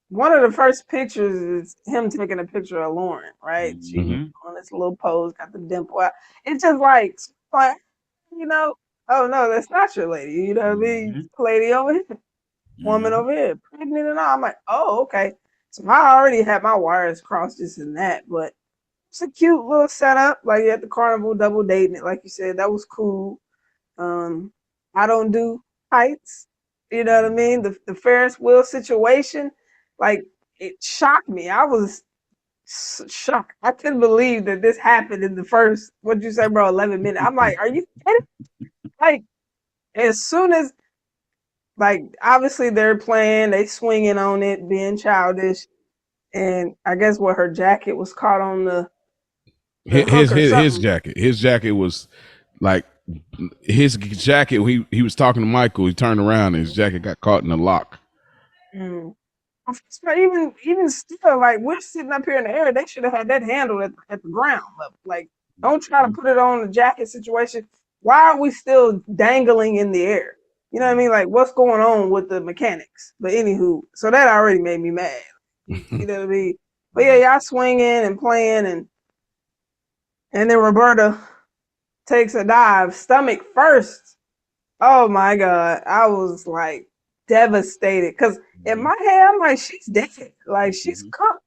one of the first pictures is him taking a picture of Lauren, right? Mm-hmm. She on this little pose, got the dimple out. It's just like, oh no, that's not your lady. You know what I mean? Lady over here, woman over here, pregnant and all. I'm like, oh, okay. So I already had my wires crossed, this and that, but it's a cute little setup. Like at the carnival, double dating it, like you said, that was cool. I don't do heights. You know what I mean? The Ferris wheel situation, like it shocked me. I was shocked. I couldn't believe that this happened in the first, what'd you say, bro, 11 minutes. I'm like, are you kidding? Like, as soon as, like, obviously they're playing, they swinging on it, being childish. And I guess what her jacket was caught on the his jacket. His jacket was like his jacket. He was talking to Michael. He turned around and his jacket got caught in the lock. Even still, like we're sitting up here in the air, they should have had that handled at the ground level. Like, don't try to put it on the jacket situation. Why are we still dangling in the air? You know what I mean? Like, what's going on with the mechanics? But anywho, so that already made me mad. You know what I mean? But yeah, y'all swinging and playing, and then Roberta takes a dive, stomach first. Oh my God. I was like devastated because in my head, I'm like, she's dead. Like she's cooked.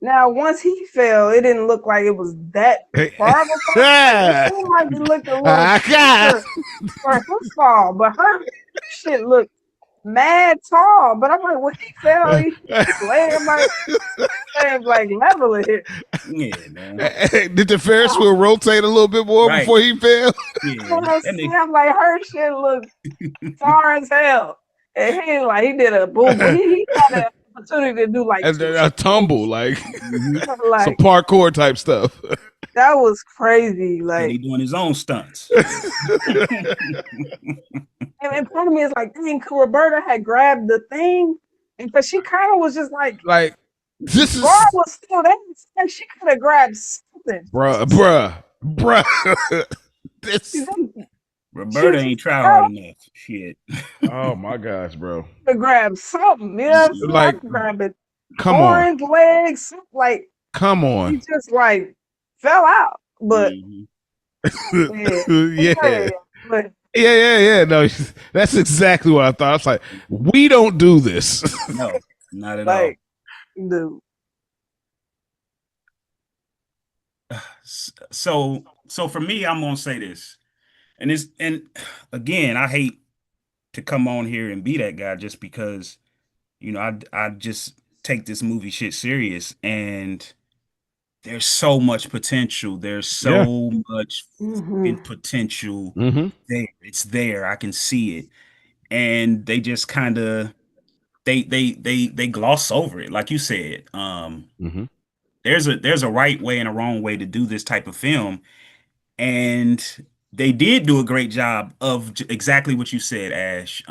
Now, once he fell, it didn't look like it was that far of a fall. It seemed like it looked a little for his fall, but her shit looked mad tall. But I'm like, when he fell, he laying like level it here. Yeah, man. Did the Ferris wheel rotate a little bit more before he fell? Yeah. I'm like, her shit looked far as hell. And he did a boom. He had an opportunity to do like a tumble, like some parkour type stuff. That was crazy. Like, and he doing his own stunts. and part of me is like, dang, Roberta had grabbed the thing, and because she kind of was just like this is was still there, and she could have grabbed something. Bruh. This Roberta ain't tried hard enough. Shit. Oh my gosh, bro. To grab something, you know, like grab it. Come on, legs, like come on. He just like fell out, but yeah. No, that's exactly what I thought. I was like, we don't do this. No, not at all. Dude. So for me, I'm gonna say this, and again, I hate to come on here and be that guy just because, I just take this movie shit serious, and there's so much potential. There's Yeah. so much Mm-hmm. potential Mm-hmm. there. It's there. I can see it. And they just kind of they gloss over it, like you said. Mm-hmm. There's a right way and a wrong way to do this type of film, and they did do a great job of exactly what you said, Ash.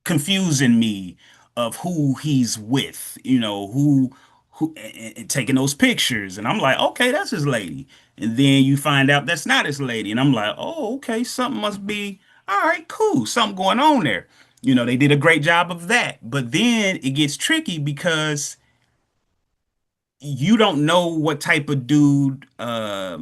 Confusing me of who he's with, who and taking those pictures, and I'm like, okay, that's his lady, and then you find out that's not his lady, and I'm like, oh, okay, something must be all right, cool, something going on there. They did a great job of that, but then it gets tricky because you don't know what type of dude I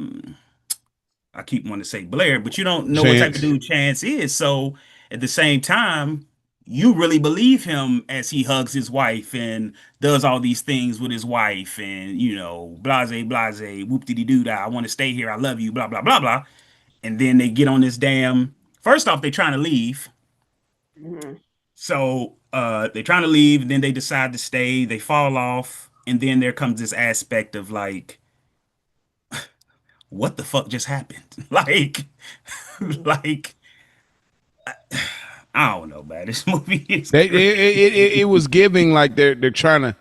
keep wanting to say Blair, but you don't know what type of Chance. dude Chance is. So at the same time, you really believe him as he hugs his wife and does all these things with his wife and, blase, blase, whoop dee doo dah, I want to stay here, I love you, blah, blah, blah, blah. And then they get on this damn, first off, they're trying to leave. Mm-hmm. So they're trying to leave, and then they decide to stay, they fall off, and then there comes this aspect of like, what the fuck just happened? Like, Mm-hmm. like I don't know, man. This movie is They crazy. it was giving like they're trying to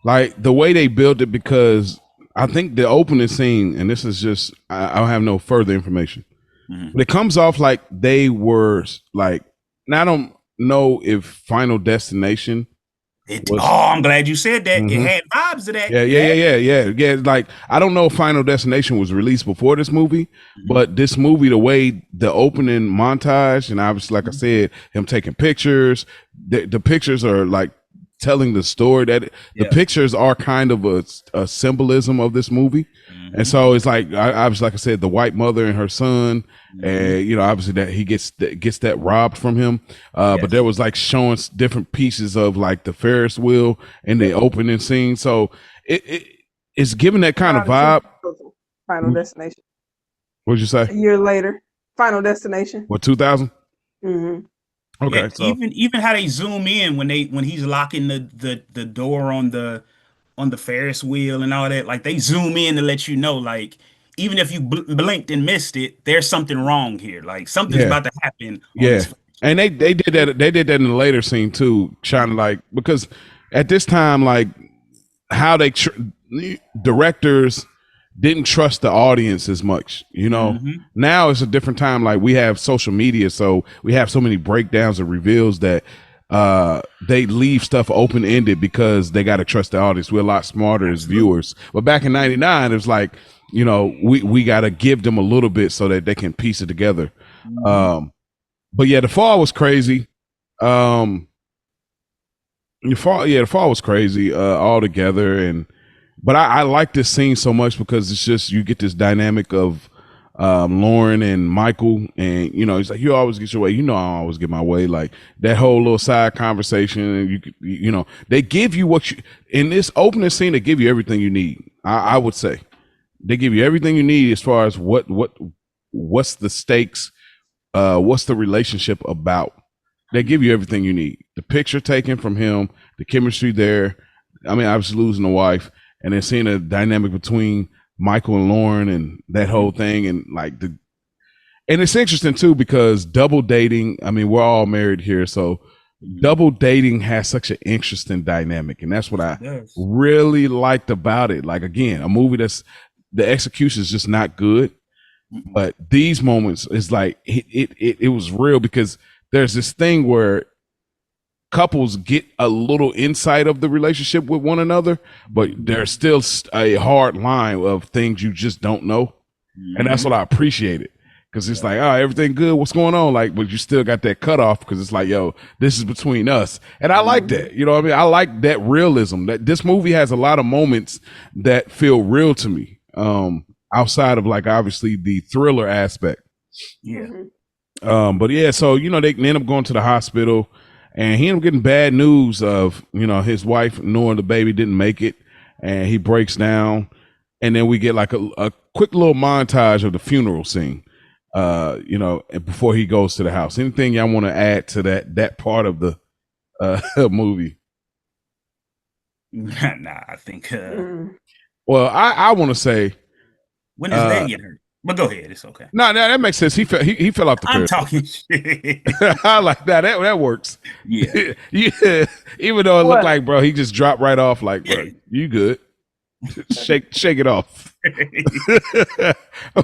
like the way they built it because I think the opening scene, and this is just I don't have no further information, Mhm. but it comes off like they were like. Now I don't know if Final Destination Oh, was. I'm glad you said that. It Mhm. had vibes of that. Yeah, It yeah, yeah, had. yeah, yeah. Like I don't know if Final Destination was released before this movie, Mhm. but this movie, the way the opening montage, and obviously, like I said, him taking pictures, the pictures are like telling the story. That the Yeah. pictures are kind of a symbolism of this movie, and Hmm. so it's like obviously, like I said, the white mother and her son, Hmm. and obviously that he gets that robbed from him. But there Yes. was like showing different pieces of like the Ferris wheel in the Yep. opening scene, so it it's giving that kind of Around the vibe. Final Destination. What'd you say? A year later, Final Destination. What 2000? Mm-hmm. Yeah. Okay, so Even how they zoom in when he's locking the door on the Ferris wheel and all that. Like they zoom in to let you know, like even if you blinked and missed it, there's something wrong here. Like something's yeah, about to happen on this yeah, Ferris and wheel. they did that. They did that in the later scene too, trying to Mhm. like because at this time like how they directors didn't trust the audience as much. Mhm. Now it's a different time. Like we have social media, so we have so many breakdowns and reveals that they leave stuff open ended because they got to trust the audience. We're a lot smarter as Absolutely. viewers. But back in '99, it was like we got to give them a little bit so that they can piece it together. Mhm. Um, but yeah, the fall was crazy. Um, the fall was crazy altogether, and but I like this scene so much because it's just you get this dynamic of Lauren and Michael, and he's like, you always get your way. I always get my way. Like that whole little side conversation, and they give you what you in this opening scene. They give you everything you need. I would say they give you everything you need as far as what's the stakes, what's the relationship about. They give you everything you need. The picture taken from him, the chemistry there. I mean, obviously losing a wife, and then seeing a dynamic between Michael and Lauren, and that Mhm. whole thing, and like and it's interesting too because double dating. I mean, we're all married here, so Mhm. double dating has such an interesting dynamic, and that's what Yes, I it does. really liked about it. Like again, a movie that's the execution is just not good, Mhm. but these moments is like it was real because there's this thing where couples get a little insight of the relationship with one another, but there's still a hard line of things you just don't know, and that's what Mhm. I appreciated because it's Yeah. like, oh, everything good, what's going on? Like, but you still got that cutoff because it's like, yo, this is between us, and I like Mhm. that. You know what I mean? I like that realism. That this movie has a lot of moments that feel real to me. Outside of like obviously the thriller aspect. Yeah. Mm-hmm. But yeah, so they end up going to the hospital, and he ended up getting bad news of his wife knowing the baby didn't make it, and he breaks down, and then we get like a quick little montage of the funeral scene, and before he goes to the house. Anything y'all want to add to that part of the movie? Nah, I think Mm-hmm. Well, I want to say, When his leg get hurt. But go ahead, it's okay. no, that makes sense. He fell off the I'm parapet. talking shit. I like that. That works. Yeah. Yeah. Even though it looked What? like, bro, he just dropped right off. Like, bro, Yeah. you good? shake it off.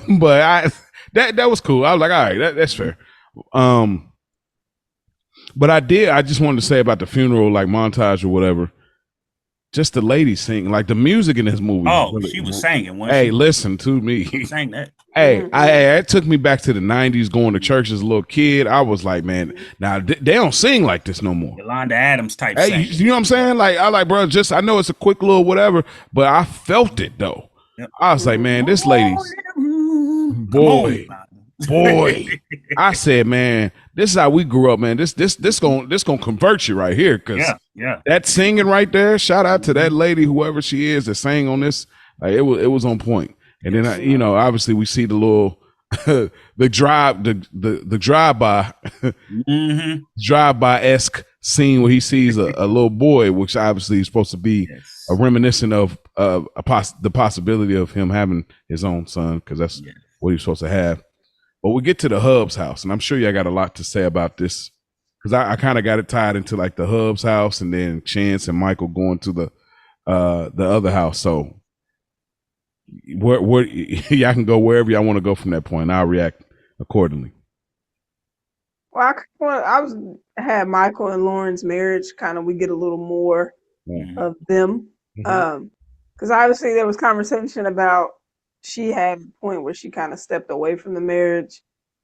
But that was cool. I was like, all right, that's fair. But I just wanted to say about the funeral, like montage or whatever. Just the lady sing, like the music in this movie. Oh, Really, she was singing. hey, listen to me. She sang that. Hey, it took me back to the 90s going to church as a little kid. I was like, man, now they don't sing like this no more. Yolanda Adams type Hey, singing. you know what I'm saying? Like, bro, I know it's a quick little whatever, but I felt it though. Yep. I was like, man, this lady's boy. I said, man, this is how we grew up, man. This gonna convert you right here, because that singing right there. Shout out to that lady, whoever she is, that sang on this. Like, it was on point. And then obviously we see the little the drive by drive by esque scene where he sees a little boy, which obviously is supposed to be a reminiscent of the possibility of him having his own son, because that's what he's supposed to have. But we get to the Hubs house, and I'm sure y'all got a lot to say about this, because I kind of got it tied into like the Hubs house, and then Chance and Michael going to the other house. So where y'all can go wherever y'all want to go from that point. I'll react accordingly. Well, I had Michael and Lauren's marriage. Kind of, we get a little more of them, because obviously there was conversation about she had a point where she kind of stepped away from the marriage,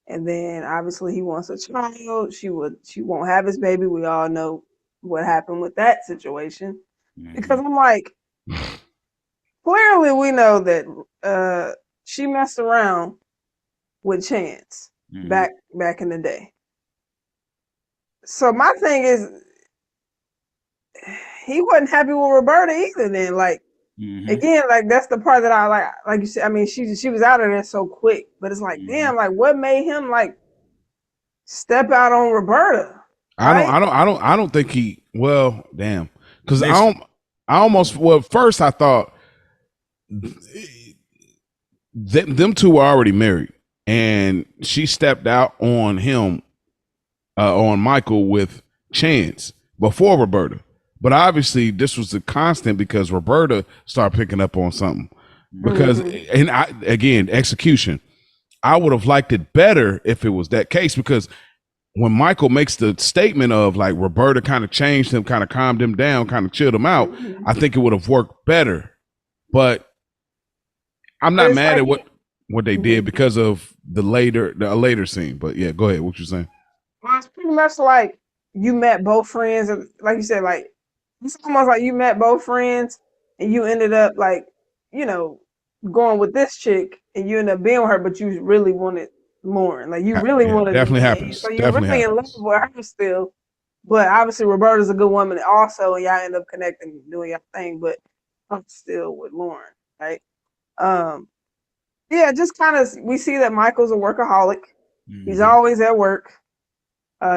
and then obviously he wants a child. She won't have his baby. We all know what happened with that situation, because I'm like, clearly we know that she messed around with Chance back in the day. So my thing is, he wasn't happy with Roberta either. Then, like, again, like that's the part that I like you said. I mean, she was out of there so quick, but it's like, damn, like what made him like step out on Roberta? Right? I don't think he. Well, damn, because first I thought them two were already married, and she stepped out on him, on Michael with Chance before Roberta. But obviously this was a constant because Roberta started picking up on something. Because again, execution. I would have liked it better if it was that case, because when Michael makes the statement of like Roberta kind of changed him, kind of calmed him down, kind of chilled him out, I think it would have worked better. But I'm not mad at what they did because of the later scene. But yeah, go ahead. What you saying? Well, it's pretty much like you met both friends, and like you said, like it's almost like you met both friends, and you ended up like, going with this chick, and you ended up being with her, but you really wanted Lauren. Like you really wanted. Definitely happens. So you're really in love with her still, but obviously Roberta's a good woman also, and y'all end up connecting, doing your thing. But I'm still with Lauren, right? Yeah, just kind of we see that Michael's a workaholic. He's always at work.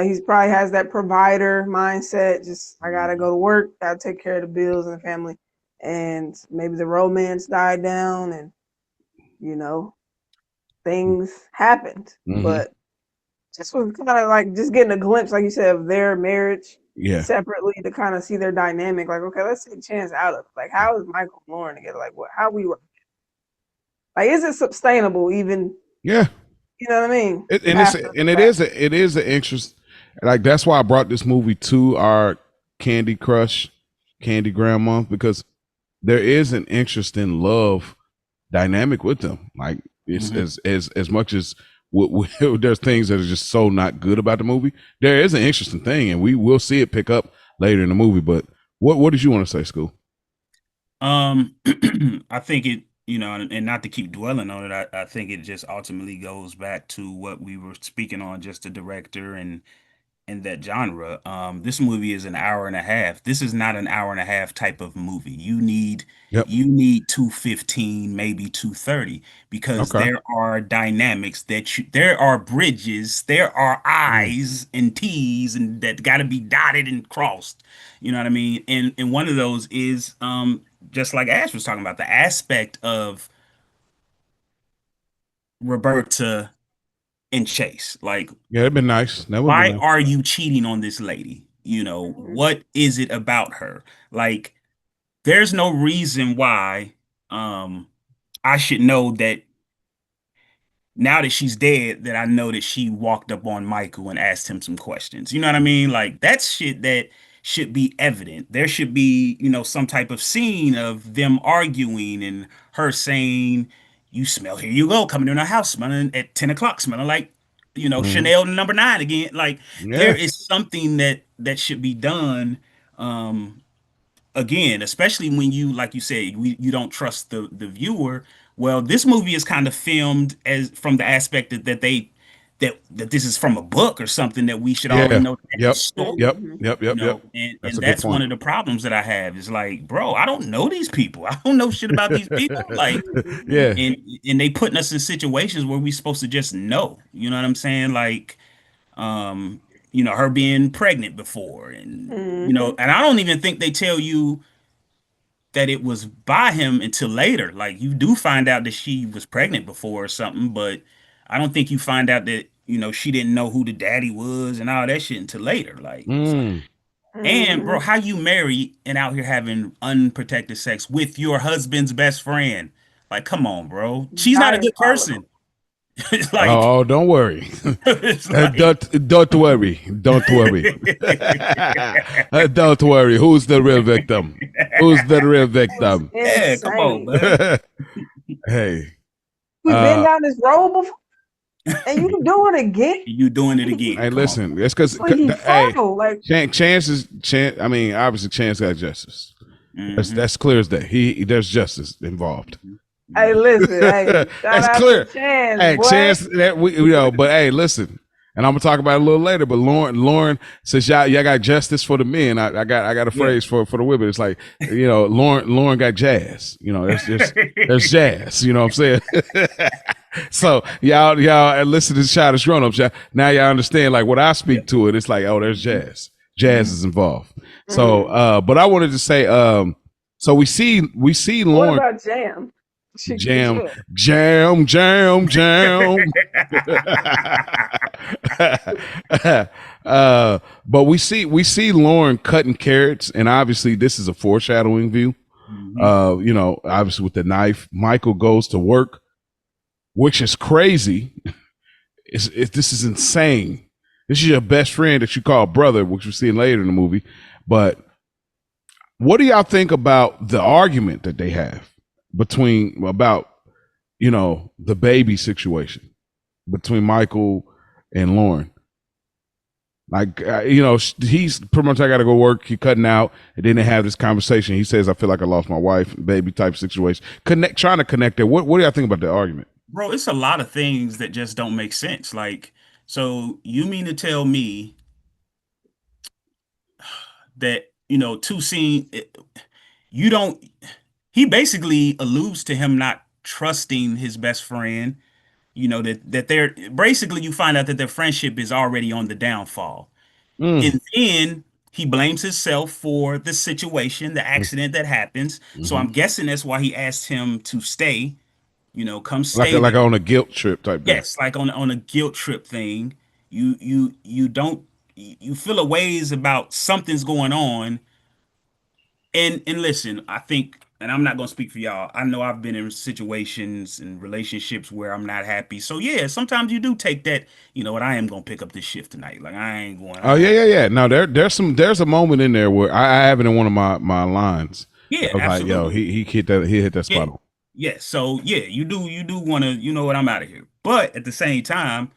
He's probably has that provider mindset. Just I gotta go to work, gotta take care of the bills and the family, and maybe the romance died down, and things happened. But just was kind of like just getting a glimpse, like you said, of their marriage separately to kind of see their dynamic. Like, okay, let's take Chance out of like how is Michael and Lauren together? Like, what? How we work? Like, is it sustainable even? Yeah. You know what I mean? It is an interest. Like, that's why I brought this movie to our Candy Crush, Candy Graham month, because there is an interesting love dynamic with them. Like, it's as much as there's things that are just so not good about the movie, there is an interesting thing, and we will see it pick up later in the movie. But what did you want to say, School? I think it, and not to keep dwelling on it, I think it just ultimately goes back to what we were speaking on, just the director and that genre. This movie is an hour and a half. This is not an hour and a half type of movie. You need 2:15, maybe 2:30, because there are dynamics there are bridges, there are I's and T's, and that got to be dotted and crossed. You know what I mean? And one of those is just like Ash was talking about, the aspect of Roberta and Chase. Like, Yeah, it'd been nice. That would have been why nice. are you cheating on this lady? You know, what is it about her? Like, there's no reason why I should know that now that she's dead, that I know that she walked up on Michael and asked him some questions. You know what I mean? Like, that's shit that should be evident. There should be, some type of scene of them arguing and her saying, "You smell, here you go, coming in our house, smelling at 10 o'clock, smelling like, Mhm. Chanel number 9 again." Like, there Yeah. is something that should be done. Again, especially when you, like you said, you don't trust the viewer. Well, this movie is kind of filmed as from the aspect that this is from a book or something that we should already Yeah. know that Yep. historical, Yep. Yep. Yep. Yep. and That's a good that's one point. of the problems that I have is like, bro, I don't know these people. I don't know shit about these people. Like, Yeah. and they putting us in situations where we supposed to just know. You know what I'm saying? Like, um, her being pregnant before, and and I don't even think they tell you that it was by him until later. Like, you do find out that she was pregnant before or something, but I don't think you find out that, she didn't know who the daddy was and all that shit until later. Like, it's like, Mm. and bro, how you married and out here having unprotected sex with your husband's best friend? Like, come on, bro. She's not a good person. Diabolical. It's like, Oh, don't worry. it's like, Don't worry. Don't worry. Don't worry. Who's the real victim? Who's the real It's victim? yeah, come on, insane. man. Hey. We've been down this road before, and you doing it again? You doing it again. Hey, Come on. listen. It's because Like he hey, fertile. Like, Chance. I mean, obviously, Chance got justice. That's clear as day. There's justice involved. hey, listen, hey, shout That's out clear. to Chance, Hey, boy. Chance, that but hey, listen, and I'm gonna talk about it a little later. But Lauren, since y'all got justice for the men, I got a phrase for the women. It's like, Lauren got jazz. There's jazz. You know what I'm saying? So y'all listen to Childish Grownups. Now y'all understand like what I speak to it. It's like, oh, there's jazz. Jazz is involved. So, but I wanted to say, so we see What Lauren. about Jam? Jam. But we see Lauren cutting carrots, and obviously this is a foreshadowing view. Obviously with the knife, Michael goes to work, which is crazy. This is insane. This is your best friend that you call brother, which we're seeing later in the movie. But what do y'all think about the argument that they have about the baby situation between Michael and Lauren? Like, he's pretty much, I got to go work. He cutting out, and then they have this conversation. He says, "I feel like I lost my wife, baby," type situation. Trying to connect there. What do y'all think about the argument? Bro, it's a lot of things that just don't make sense. Like, so you mean to tell me that, two scene, you don't, he basically alludes to him not trusting his best friend, that they're basically, you find out that their friendship is already on the downfall. And then he blames himself for the situation, the accident that happens. So I'm guessing that's why he asked him to stay, come Like stay there. on a guilt trip type thing. Yes, like on a guilt trip thing. You don't, you feel a ways about something's going on. And listen, I think, and I'm not gonna speak for y'all. I know I've been in situations and relationships where I'm not happy. So yeah, sometimes you do take that, you know what, I am gonna pick up this shift tonight. Like, I ain't going Oh yeah. No, there's a moment in there where I have it in one of my lines. Yeah, I was like, yo, absolutely. he hit that Yeah. spot on. Yeah. So yeah, you do wanna, you know what, I'm out of here. But at the same time,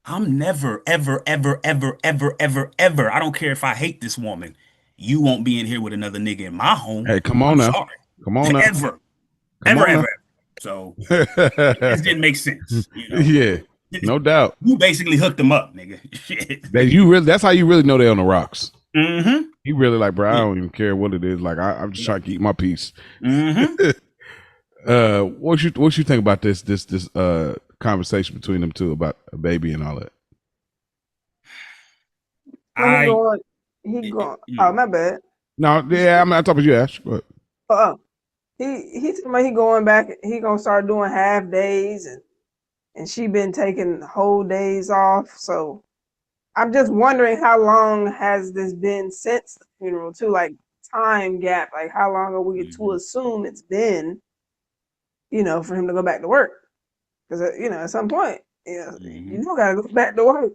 I'm never, ever, ever, ever, ever, ever, ever. I don't care if I hate this woman. You won't be in here with another nigga in my home. Hey, come on I'm now. sorry. Come on now. Ever. Come Ever, on now. ever. So it just didn't make sense, Yeah, no doubt. You basically hooked them up, nigga. Shit. That's how you really know they're on the rocks. Mm-hmm. He really like, bro, I Yeah. don't even care what it is. Like, I'm just trying to keep my peace. Mm-hmm. What you think about this conversation between them two about a baby and all that? He going. Oh, my bad. No, yeah, I'm talking about you, Ash. Go ahead. he told me he going back. He gonna start doing half days, and she been taking whole days off. So I'm just wondering how long has this been since the funeral too? Like time gap. Like how long are we to assume it's been? For him to go back to work because at some point, you gotta go back to work.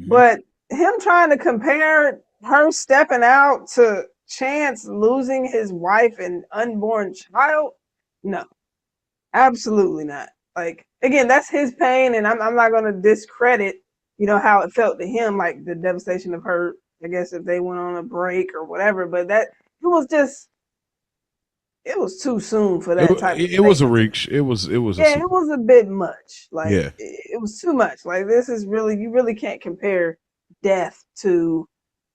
But him trying to compare her stepping out to Chance losing his wife and unborn child, no, absolutely not. Like again, that's his pain, and I'm not gonna discredit, how it felt to him, like the devastation of her. I guess if they went on a break or whatever, but that it was just it was too soon for that type of It was a statement. reach. It was It was a bit much. Like yeah. it was too much. Like this is really you really can't compare death to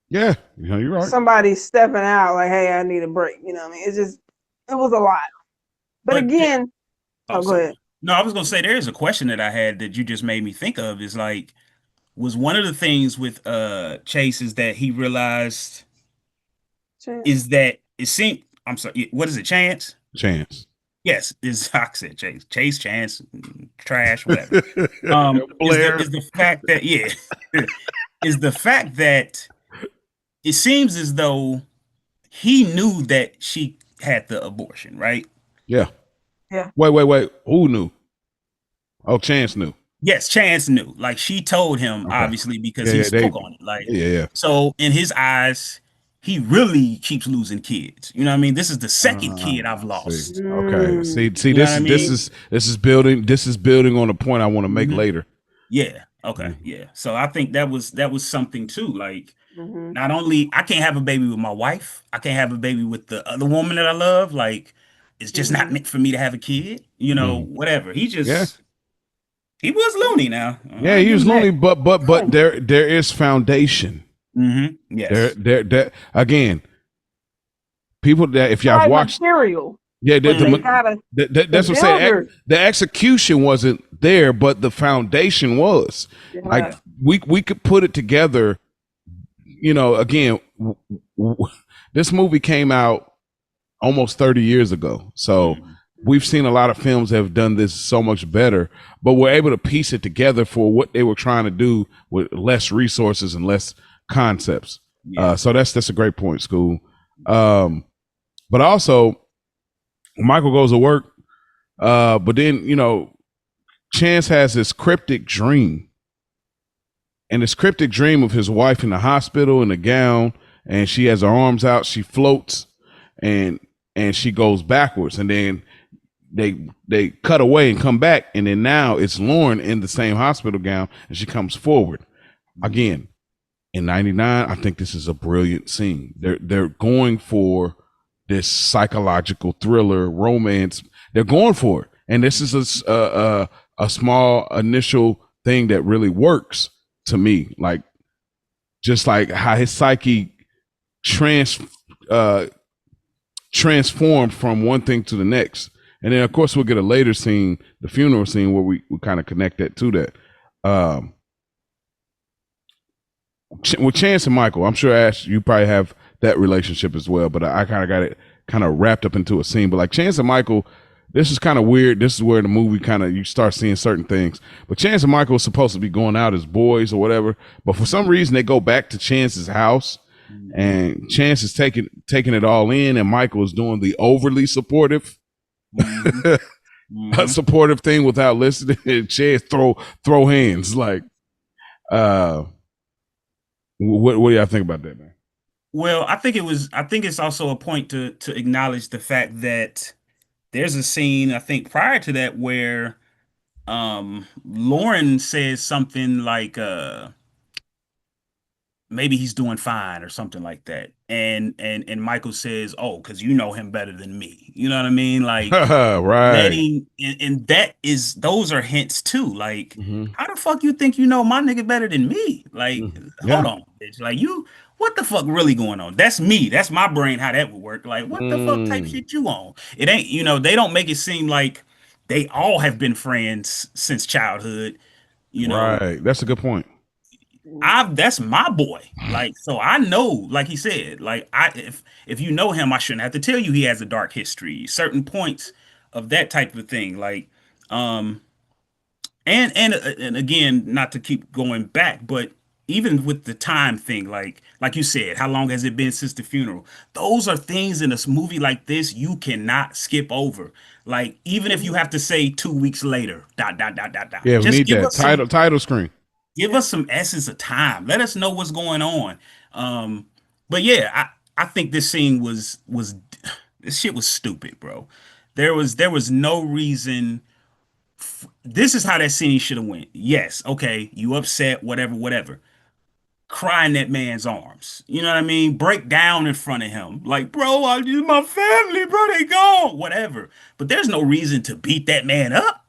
Yeah, you're right. somebody stepping out like, hey, I need a break. You know what I mean? It's just it was a lot. But again, go ahead. No, I was gonna say there is a question that I had that you just made me think of is like, was one of the things with Chase is that he realized Chance. is that it seemed I'm sorry, what is it, Chance? Chance. Yes, is I said Chase, Chance, trash, whatever. Blair. Is the fact that is the fact that it seems as though he knew that she had the abortion, right? Yeah. Yeah. Wait. Who knew? Oh, Chance knew. Yes, Chance knew. Like she told him, Okay. obviously, because he spoke on it. Like, yeah. So in his eyes, he really keeps losing kids. You know what I mean? This is the second kid I've See. lost. Okay. See. You know what I mean? This is building. This is building on a point I want to make later. Yeah. Okay. Yeah. So I think that was something too. Like, Mm-hmm. not only I can't have a baby with my wife, I can't have a baby with the other woman that I love. Like, it's just not meant for me to have a kid. Whatever. He just he was loony now. Yeah, he was loony, but there is foundation. Yes. There again. People that if y'all watched material. Yeah, that's what I'm saying. The execution wasn't there, but the foundation was. Yeah. Like we could put it together. Again, this movie came out almost 30 years ago, so we've seen a lot of films that have done this so much better. But we're able to piece it together for what they were trying to do with less resources and less concepts. Yeah. So that's a great point, School. But also, Michael goes to work, but then Chance has this cryptic dream, and this cryptic dream of his wife in the hospital in a gown, and she has her arms out, she floats, and she goes backwards, and then they cut away and come back, and then now it's Lauren in the same hospital gown, and she comes forward again. In '99, I think this is a brilliant scene. They're going for this psychological thriller romance. They're going for it, and this is a small initial thing that really works to me. Like just like how his psyche transformed from one thing to the next, and then of course we'll get a later scene, the funeral scene, where we kind of connect that to that. With Chance and Michael, I'm sure Ash, you probably have that relationship as well, but I kind of got it kind of wrapped up into a scene. But like Chance and Michael, this is kind of weird. This is where the movie kind of you start seeing certain things. But Chance and Michael are supposed to be going out as boys or whatever, but for some reason they go back to Chance's house, and Chance is taking it all in, and Michael is doing the overly supportive, supportive thing without listening. And Chance throw hands like. What do y'all think about that, man? Well, I think it's also a point to acknowledge the fact that there's a scene, I think prior to that, where Lauren says something like maybe he's doing fine or something like that. And Michael says, "Oh, because you know him better than me." You know what I mean? Like right. And those are hints too. Like, how the fuck you think you know my nigga better than me? Like, hold on, bitch. Like what the fuck really going on? That's me. That's my brain, how that would work. Like, what the fuck type shit you on? It ain't, they don't make it seem like they all have been friends since childhood. Right. That's a good point. that's my boy. Like, so I know, like he said, like if you know him, I shouldn't have to tell you he has a dark history, certain points of that type of thing. Like, um, and again, not to keep going back, but even with the time thing, like you said, how long has it been since the funeral? Those are things in a movie like this you cannot skip over. Like, even if you have to say 2 weeks later, dot dot dot dot dot, Yeah, we just need that title screen. give us some essence of time. Let us know what's going on. Um, but yeah, I think this scene was this shit was stupid, bro. There was no reason. This is how that scene should have went. Yes, okay, you upset, whatever, whatever. Cry in that man's arms. You know what I mean? Break down in front of him. Like, bro, my family, bro, they gone. Whatever. But there's no reason to beat that man up.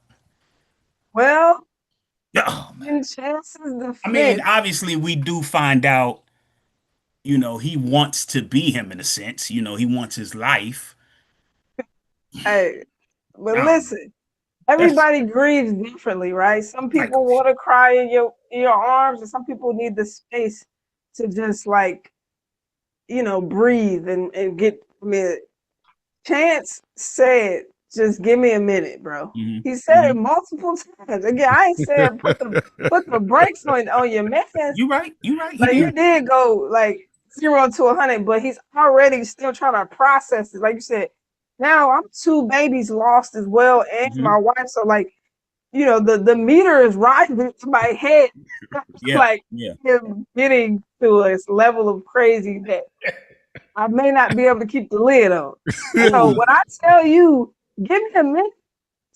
Well, Oh, man. in Chance's defense, I mean, obviously, we do find out, he wants to be him in a sense. He wants his life. hey, but Oh, listen, that's everybody grieves differently, right? Some psycho people shit. want to cry in your arms, and some people need the space to just like breathe and get. I mean, Chance said, "Just give me a minute, bro." Hmm. He said it Hmm. multiple times. Again, I ain't said put the brakes on your man. You right. You right. He Like he did. did go like 0 to 100, but he's already still trying to process it. Like you said, now I'm 2 babies lost as well, and Hmm. my wife. So like the meter is rising to my head, Yeah. like Yeah. him getting to a level of crazy that I may not be able to keep the lid on. So Ooh. when I tell you, give me a minute,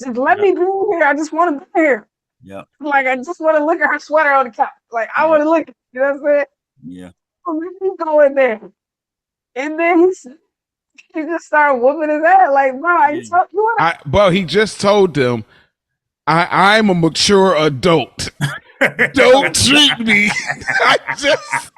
just let Yep. me be here. I just want to be here. Yep. Like I just want to look at her sweater on the couch. Like I want Yep. to look at you know what I'm saying? Yeah. So let me go in there. And then he just started whooping his ass. Like, bro, I Yeah. told you what But he just told them, I'm a mature adult. Don't treat me. I just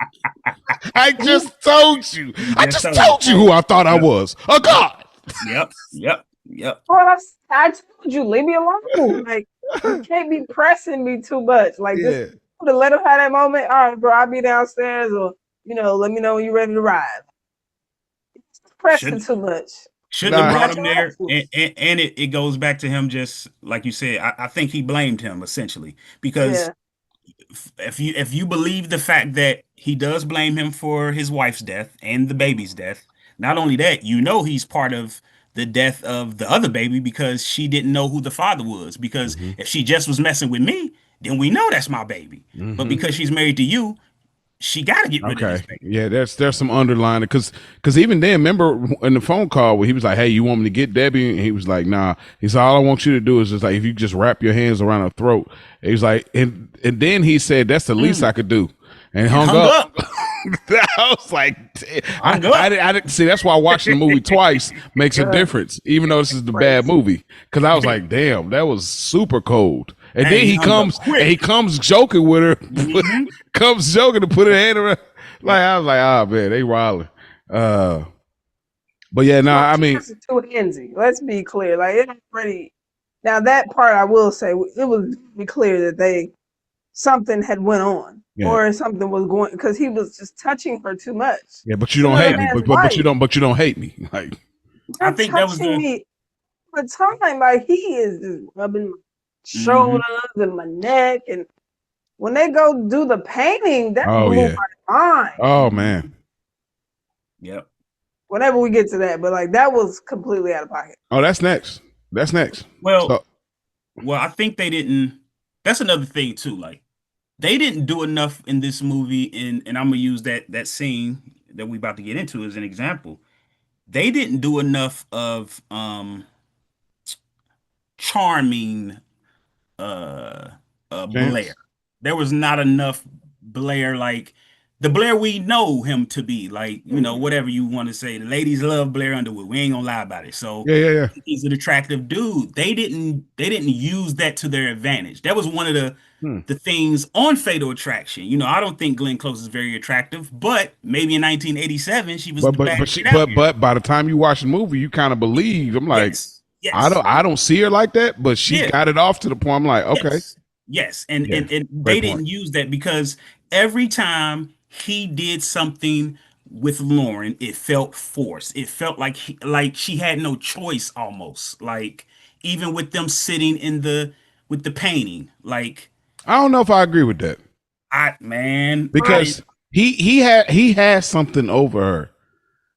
I he just told you. He I just just told you. told you who I thought I Yep. was. A god. Yep. Yep. Yep. what I told you, leave me alone. Like you can't be pressing me too much. Like just Yeah. to let him have that moment. All right, bro, I'll be downstairs or let me know when you're ready to ride. Pressing Shouldn't too much. shouldn't have You Nah. brought got him your there. answers. And it goes back to him just like you said. I think he blamed him essentially because Yeah. if you believe the fact that he does blame him for his wife's death and the baby's death, not only that, he's part of the death of the other baby because she didn't know who the father was. Because Mm-hmm. if she just was messing with me, then we know that's my baby. But Mm-hmm. because she's married to you, she got to get rid of this Okay. baby. Yeah, there's some underlying because even then, remember in the phone call where he was like, "Hey, you want me to get Debbie?" And he was like, "Nah." He said, "All I want you to do is just like if you just wrap your hands around her throat." And he was like, and then he said, "That's the least I could do," and And hung hung up. up. I was like, Hung up. I didn't see. That's why watching the movie twice makes a Yeah. difference, even though this is the bad Crazy. movie. Because I was like, damn, that was super cold. And Hey, then he hung up he quick. comes joking with her, Hmm. comes joking to put her hand around. Like Yep. I was like, oh man, they wilding. But yeah, no, Well, I mean, Chance is too handsy. Let's be clear. Like it already. Now that part, I will say, it was very clear that something had went on, yeah, or something was going because he was just touching her too much. yeah. But you It's don't another hate me. man's But wife. you don't hate me. Like I You're think that was touching the. me all the time. Like he is just rubbing my Hmm. shoulders and my neck. And when they go do the painting, that oh blew yeah, my mind. oh Hmm. man, Yep. Whenever we get to that, but like that was completely out of pocket. oh that's next. That's next. Well, So I think they didn't. That's another thing too. Like they didn't do enough in this movie, and I'm gonna use that scene that we about to get into as an example. They didn't do enough of charming uh Blair. Chance. There was not enough Blair like the Blair we know him to be. Like, whatever you want to say. The ladies love Blair Underwood. We ain't gonna lie about it. So Yeah, yeah, yeah. he's an attractive dude. They didn't use that to their advantage. That was one of the Hmm. the things on Fatal Attraction. I don't think Glenn Close is very attractive, but maybe in 1987 she was the baddest shit out here. But by the time you watch the movie, you kind of believe. I'm like, Yes. Yes. I don't see her like that, but she Yeah. got it off to the point. I'm like, okay, Yes. Yes. And yeah, and, and great they point. didn't use that because every time he did something with Lauren, it felt forced. It felt like like she had no choice almost. Like even with them sitting in the with the painting, like I don't know if I agree with that I Well, didn't. because he has something over her.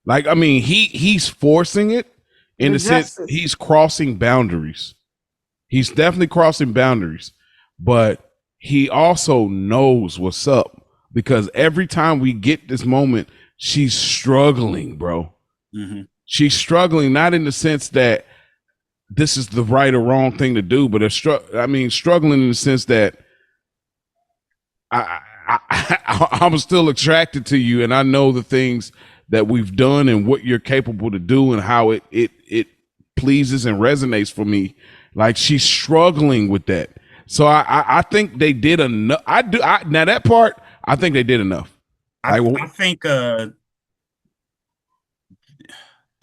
Like, I mean, he's forcing it in the the sense justice. he's crossing boundaries. He's definitely crossing boundaries, but he also knows what's up because every time we get this moment, she's struggling, bro. Mhm. She's struggling, not in the sense that this is the right or wrong thing to do, but I mean, struggling in the sense that I'm still attracted to you, and I know the things that we've done and what you're capable to do, and how it pleases and resonates for me. Like, she's struggling with that, so I think they did enough. Now that part, I think they did enough. Like, I think the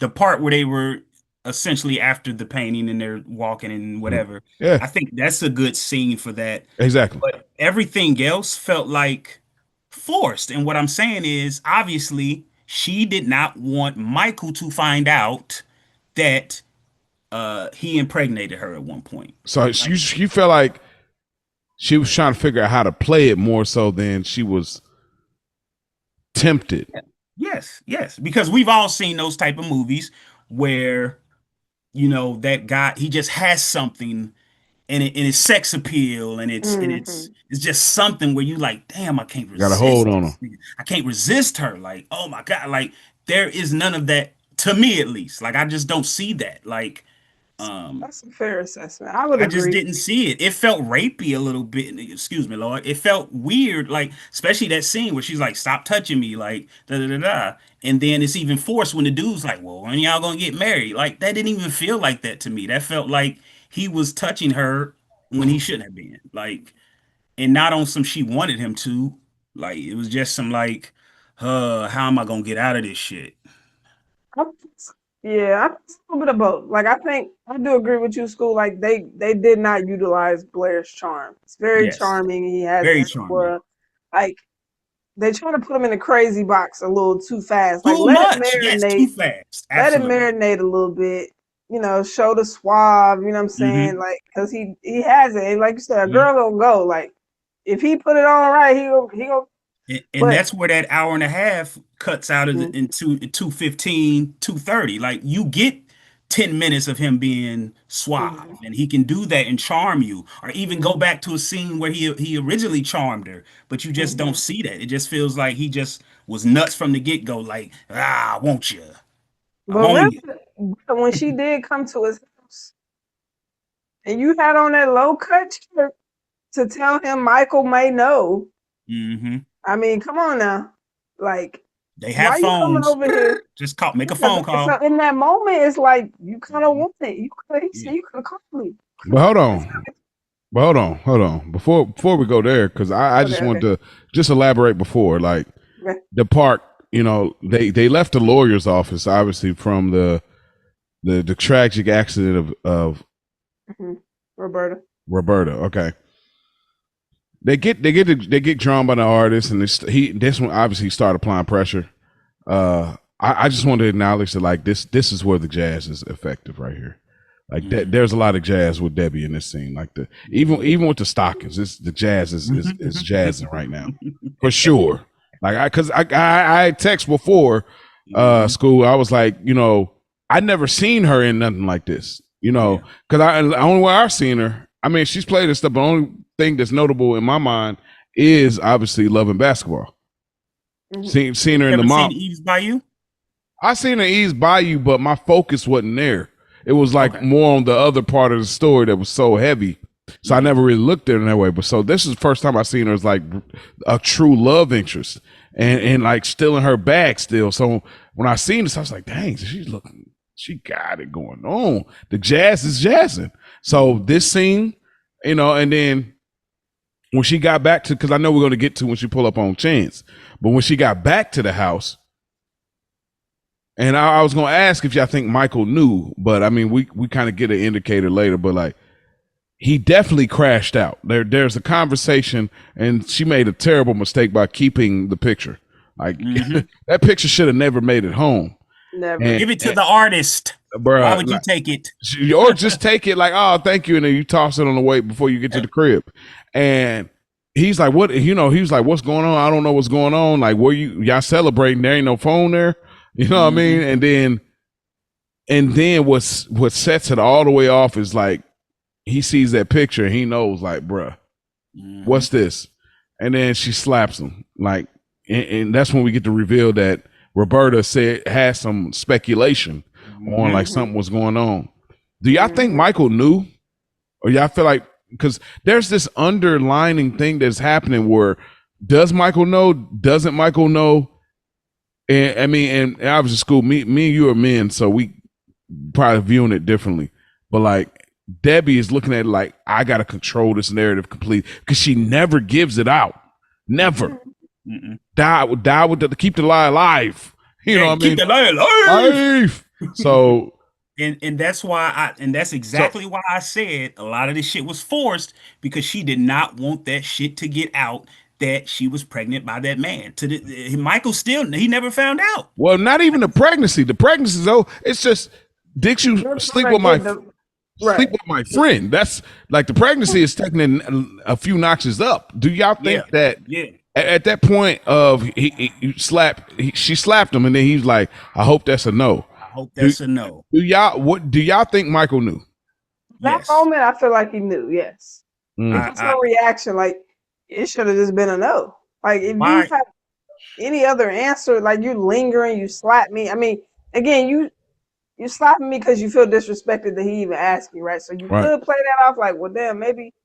part where they were essentially after the painting and they're walking and whatever, yeah, I think that's a good scene for that. exactly. But everything else felt like forced. And what I'm saying is, obviously, she did not want Michael to find out that he impregnated her at one point. So you felt like she was trying to figure out how to play it more so than she was tempted. Yes, yes, because we've all seen those type of movies where that guy he just has something and it's sex appeal and Hmm. it's just something where you like, damn, I can't Got a hold resist on her. this nigga. I can't resist her. Like, oh my God, like there is none of that to me at least. Like I just don't see that. Like, um, That's a fair assessment. I would I just agree. didn't see it. It felt rapey a little bit. Excuse me, Lord. It felt weird, like especially that scene where she's like, "Stop touching me," like da da da da. And then it's even forced when the dude's like, "Well, when y'all gonna get married?" Like that didn't even feel like that to me. That felt like he was touching her when he shouldn't have been. Like, and not on some she wanted him to. Like it was just some like, how am I gonna get out of this shit? I think yeah, I think it's a little bit of both. Like I think I do agree with you, School. Like they did not utilize Blair's charm. It's very Yes, charming. He has very that charming. aura. Like they try to put him in a crazy box a little too fast. Like Too much. Yes, too fast. let it Absolutely. marinate a little bit. Show the suave. You know what I'm saying? Mm-hmm. Like because he has it. And like you said, a Mm-hmm. girl gonna go. Like if he put it on right, he go. And But that's where that hour and a half cuts out of mm, into 2:15, 2:30. Like you get 10 minutes of him being suave, mhm, and he can do that and charm you, or even go mhm, back to a scene where he originally charmed her, but you just don't mhm. see that. It just feels like he just was nuts from the get-go, like, I want you. I'm But on you. really, when she did come to his house, and you had on that low cut shirt to tell him Michael may know. Hmm. I mean, come on now. Like, They have why you coming phones. over here? Just call, make a Yeah, phone so call. in that moment, it's like you kind of Mhm. want it. He Yeah. said you could have called me. But hold on. Before we go there, because I just Okay, want okay, to just elaborate before, like okay. the park. They left the lawyer's office obviously from the tragic accident of Hmm. Roberta. Roberta. Okay, they get drawn by the artist, and this one obviously started applying pressure. I just want to acknowledge that, like, this is where the jazz is effective right here. Like that, Mhm. there's a lot of jazz with Debbie in this scene. Like even with the stockings, the jazz is jazzing right now, for sure. Like I text before Mhm. school. I was like, I never seen her in nothing like this. Yeah. Because the only way I've seen her, I mean, she's played this stuff. But the only thing that's notable in my mind is obviously Love and Basketball. Hmm. Seen her You in the ever seen mom. Eve's Bayou? I seen her ease by you, but my focus wasn't there. It was like Okay. more on the other part of the story that was so heavy. So I Yeah. never really looked at it in that way. But so this is the first time I seen her as like a true love interest and like still in her bag still. So when I seen this, I was like, dang, she got it going on. The jazz is jazzing. So Mhm. this scene, and then when she got back to, because I know we're going to get to when she pull up on Chance, but when she got back to the house, and I was gonna ask if y'all think Michael knew, but I mean, we kind of get an indicator later. But like, he definitely crashed out. There's a conversation, and she made a terrible mistake by keeping the picture. Like that picture should have never made it home. Never. Give it to the artist. Bruh, why would you take it? Or just take it like, oh, thank you, and then you toss it on the way before you get to the crib. And he's like, what? He was like, what's going on? I don't know what's going on. Like, y'all celebrating? There ain't no phone there. You know what I mean? And then what sets it all the way off is like, he sees that picture and he knows, like, bruh, what's this? And then she slaps him. Like, and that's when we get to reveal that Roberta has some speculation on like something was going on. Do y'all think Michael knew? Or y'all feel like, because there's this underlining thing that's happening where does Michael know? Doesn't Michael know? And I mean, and I was in school, me and you are men, so we probably viewing it differently. But like, Debbie is looking at it like, I gotta control this narrative completely, because she never gives it out. Never. Die with keep the lie alive. You know what I mean? Keep the lie alive. So and that's why that's exactly why I said a lot of this shit was forced, because she did not want that shit to get out that she was pregnant by that man. Michael he never found out. Well, not even the pregnancy. The pregnancy, though, it's just, did you sleep with my friend? That's like, the pregnancy is taking a few notches up. Do y'all think that at that point of she slapped him, and then he's like, I hope that's a no. I hope that's a no. Do y'all think Michael knew? That moment, I feel like he knew. Yes. It's no reaction. Like, it should have just been a no. Like, if you have any other answer, like, you're lingering, you slap me. I mean, again, you slapping me because you feel disrespected that he even asked you, right? So you could play that off like, well, damn, maybe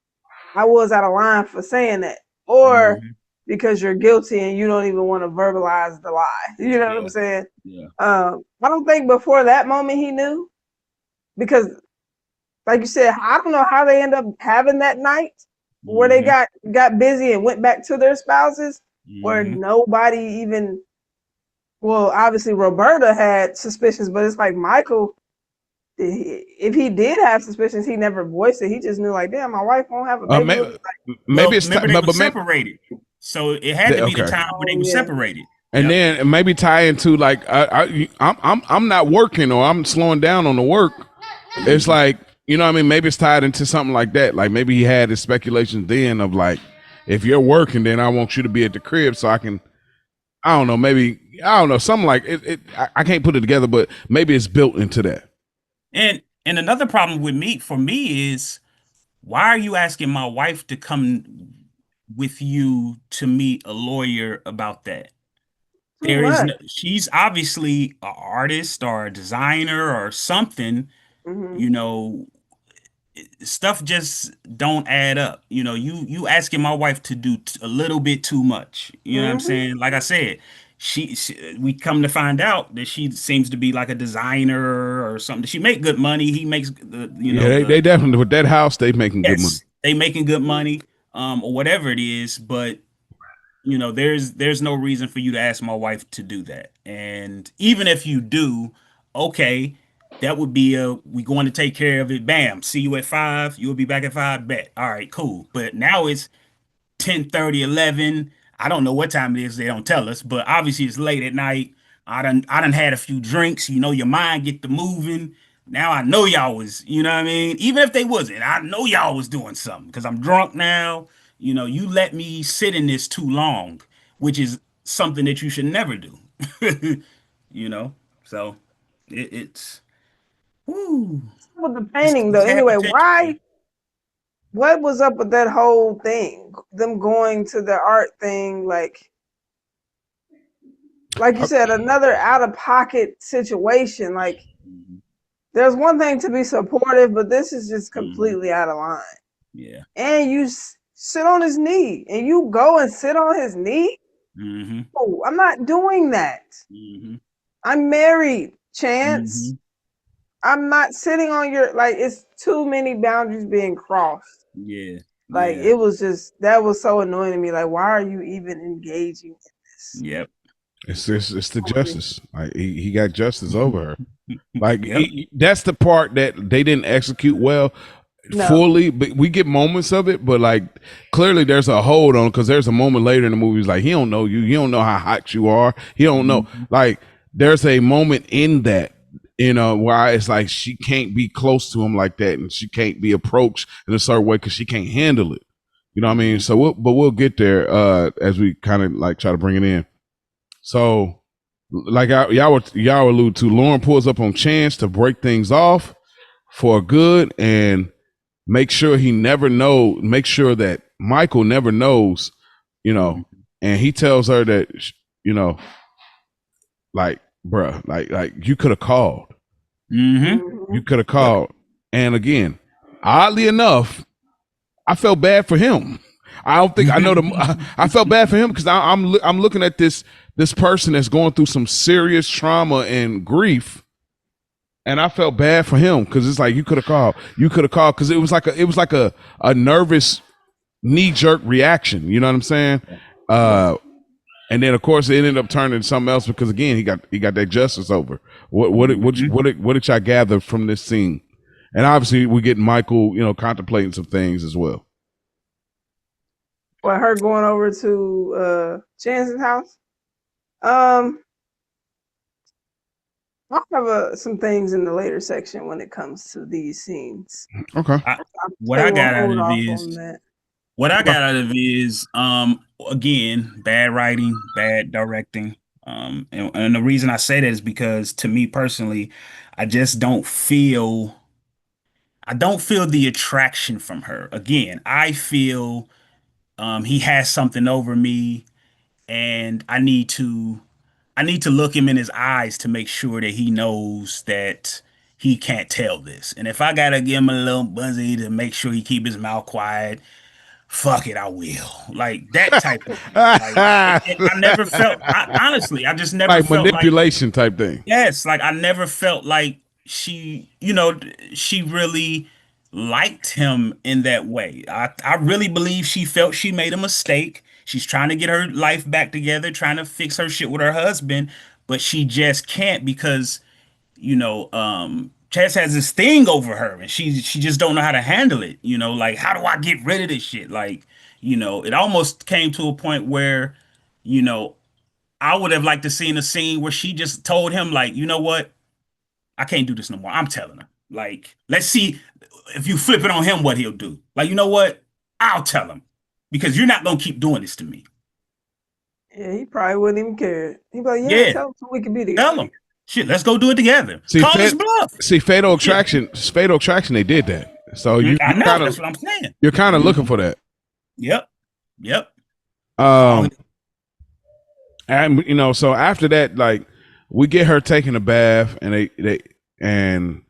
I was out of line for saying that, or because you're guilty and you don't even want to verbalize the lie. You know what I'm saying? Yeah. I don't think before that moment he knew, because, like you said, I don't know how they end up having that night where they got busy and went back to their spouses, where nobody even. Well, obviously Roberta had suspicions, but it's like Michael, if he did have suspicions, he never voiced it. He just knew, like, damn, my wife won't have a baby. Maybe it's they were separated, so it had to be the time when they were separated. And then maybe tie into like, I'm not working, or I'm slowing down on the work. It's like, you know what I mean? Maybe it's tied into something like that. Like, maybe he had his speculations then of like, if you're working, then I want you to be at the crib so I can. I don't know, maybe, I don't know, something like it. I can't put it together, but maybe it's built into that. And another problem for me is, why are you asking my wife to come with you to meet a lawyer about that? She's obviously an artist or a designer or something, you know. Stuff just don't add up. You know, you asking my wife to do a little bit too much. You know what I'm saying? Like I said, we come to find out that she seems to be like a designer or something. She make good money. He makes they definitely, with that house, they making good money. They making good money, or whatever it is. But you know, there's no reason for you to ask my wife to do that. And even if you do, okay. That would be we going to take care of it. Bam. See you at 5. You'll be back at 5. Bet. All right, cool. But now it's 10:30, 11. I don't know what time it is. They don't tell us, but obviously it's late at night. I done had a few drinks. You know, your mind get to moving. Now I know y'all was, you know what I mean? Even if they wasn't, I know y'all was doing something, because I'm drunk now. You know, you let me sit in this too long, which is something that you should never do. You know, so it's. Ooh. With the painting, though, anyway, why? What was up with that whole thing? Them going to the art thing, like you said, another out of pocket situation. Like, there's one thing to be supportive, but this is just completely out of line. Yeah. And you sit on his knee, and you go and sit on his knee. Oh, I'm not doing that. I'm married, Chance. I'm not sitting on your, like, it's too many boundaries being crossed. Yeah. Like, it was just, that was so annoying to me. Like, why are you even engaging in this? Yep. It's the justice. Like, he got justice over her. Like, that's the part that they didn't execute well. fully, but we get moments of it, but like clearly there's a hold on, because there's a moment later in the movie, he's like, he don't know you, he don't know how hot you are, he don't know, like there's a moment in that, you know, where it's like she can't be close to him like that, and she can't be approached in a certain way because she can't handle it, you know what I mean? So we'll get there as we kind of like try to bring it in. So like y'all allude to, Lauren pulls up on Chance to break things off for good and make sure that Michael never knows, you know, and he tells her that, you know, like, bruh, like you could have called. You could have called. And again, oddly enough, I felt bad for him. I don't think I know I felt bad for him because I'm looking at this person that's going through some serious trauma and grief. And I felt bad for him because it's like, you could have called because it was like a nervous knee jerk reaction. You know what I'm saying? And then of course it ended up turning into something else because again he got that justice over. What did y'all gather from this scene? And obviously we get Michael, you know, contemplating some things as well. Well, her going over to Chance's house. I'll have some things in the later section when it comes to these scenes. Okay. What I got out of it is, again, bad writing, bad directing. And the reason I say that is because to me personally, I don't feel the attraction from her. Again, I feel he has something over me, and I need to look him in his eyes to make sure that he knows that he can't tell this. And if I gotta give him a little buzzy to make sure he keep his mouth quiet, fuck it, I will. Like that type of thing. Like, I never felt, honestly, I just never like felt manipulation type thing. Yes, like I never felt like she really liked him in that way. I really believe she felt she made a mistake. She's trying to get her life back together, trying to fix her shit with her husband, but she just can't because, Chess has this thing over her and she just don't know how to handle it. Like, how do I get rid of this shit? Like, it almost came to a point where, I would have liked to seen a scene where she just told him, like, you know what? I can't do this no more. I'm telling her. Like, let's see if you flip it on him, what he'll do. Like, you know what? I'll tell him because you're not gonna keep doing this to me. Yeah, he probably wouldn't even care. He'd be like, yeah, tell him so we can be together. Tell him. Shit, let's go do it together. See, call his bluff. See, Fatal Attraction, they did that. So I know, that's what I'm saying. You're kind of looking for that. Yep. And so after that, like, we get her taking a bath, and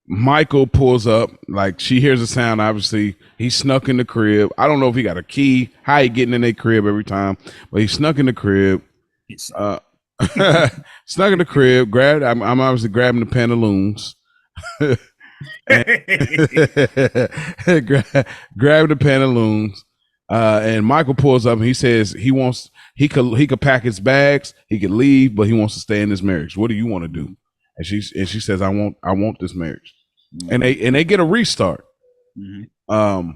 Michael pulls up. Like, she hears a sound. Obviously, he snuck in the crib. I don't know if he got a key, how he getting in their crib every time, but he snuck in the crib. Snuck in the crib. I'm obviously grabbing the pantaloons. Grab the pantaloons. And Michael pulls up and he says he could pack his bags, he could leave, but he wants to stay in this marriage. What do you want to do? And she says, I want this marriage. Mm-hmm. And they get a restart. Mm-hmm.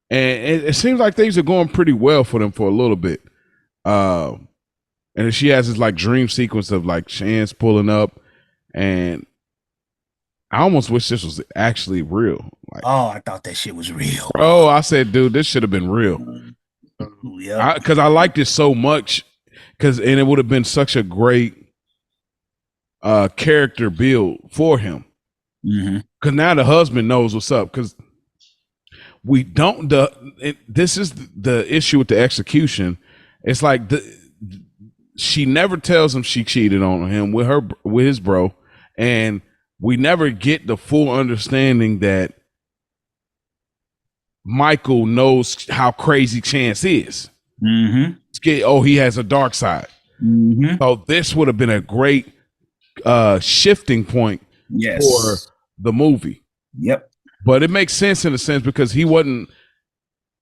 And it seems like things are going pretty well for them for a little bit. And she has this like dream sequence of like Chance pulling up, and I almost wish this was actually real. Like, I thought that shit was real. Oh, I said, dude, this should have been real. Yeah, because I liked it so much. And it would have been such a great character build for him. Because now the husband knows what's up. Because we don't. This is the issue with the execution. It's like she never tells him she cheated on him with his bro, and we never get the full understanding that Michael knows how crazy Chance is. He has a dark side. So this would have been a great shifting point for the movie. Yep. But it makes sense in a sense because he wasn't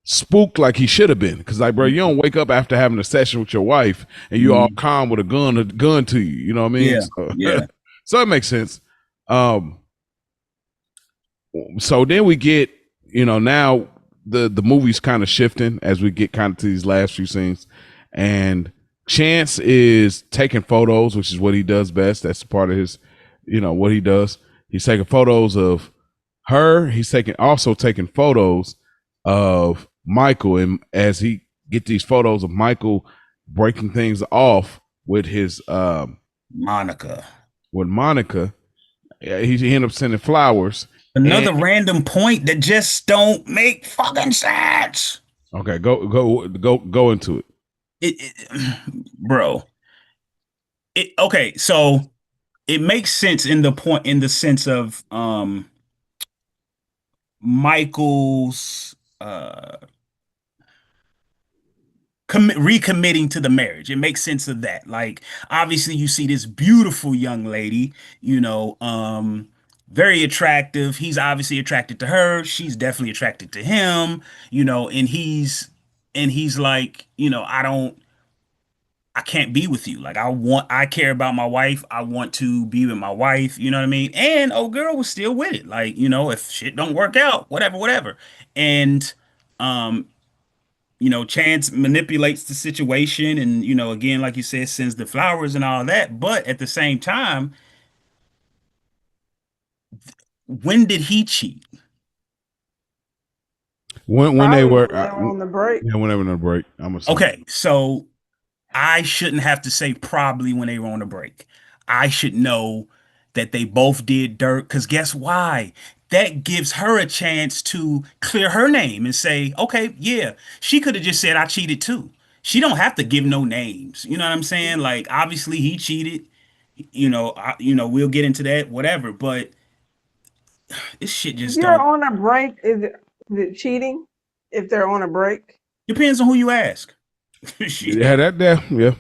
spooked like he should have been. Because, like, bro, you don't wake up after having a session with your wife and you all calm with a gun to you. You know what I mean? Yeah. So it makes sense. So then we get, now the movie's kind of shifting as we get kind of to these last few scenes, and Chance is taking photos, which is what he does best. That's part of his, what he does. He's taking photos of her. He's also taking photos of Michael, and as he get these photos of Michael breaking things off with his Monica. With Monica, he ended up sending flowers. Another random point that just don't make fucking sense. Okay, go into it. Bro. Okay, so it makes sense in the sense of Michael's recommitting to the marriage. It makes sense of that. Like, obviously you see this beautiful young lady, very attractive. He's obviously attracted to her. She's definitely attracted to him, and he's like, I can't be with you. Like, I care about my wife. I want to be with my wife. You know what I mean? And old girl was still with it. Like, if shit don't work out, whatever. And, Chance manipulates the situation and, again, like you said, sends the flowers and all that. But at the same time, when did he cheat? When they were on the break. Yeah, whenever on the break. I'm assuming. Okay, so I shouldn't have to say probably when they were on the break. I should know that they both did dirt, because guess why? That gives her a chance to clear her name and say, okay, yeah, she could have just said I cheated too. She don't have to give no names. You know what I'm saying? Like, obviously he cheated. We'll get into that, whatever. But this shit just if you're on a break, is it cheating? If they're on a break, depends on who you ask. Yeah.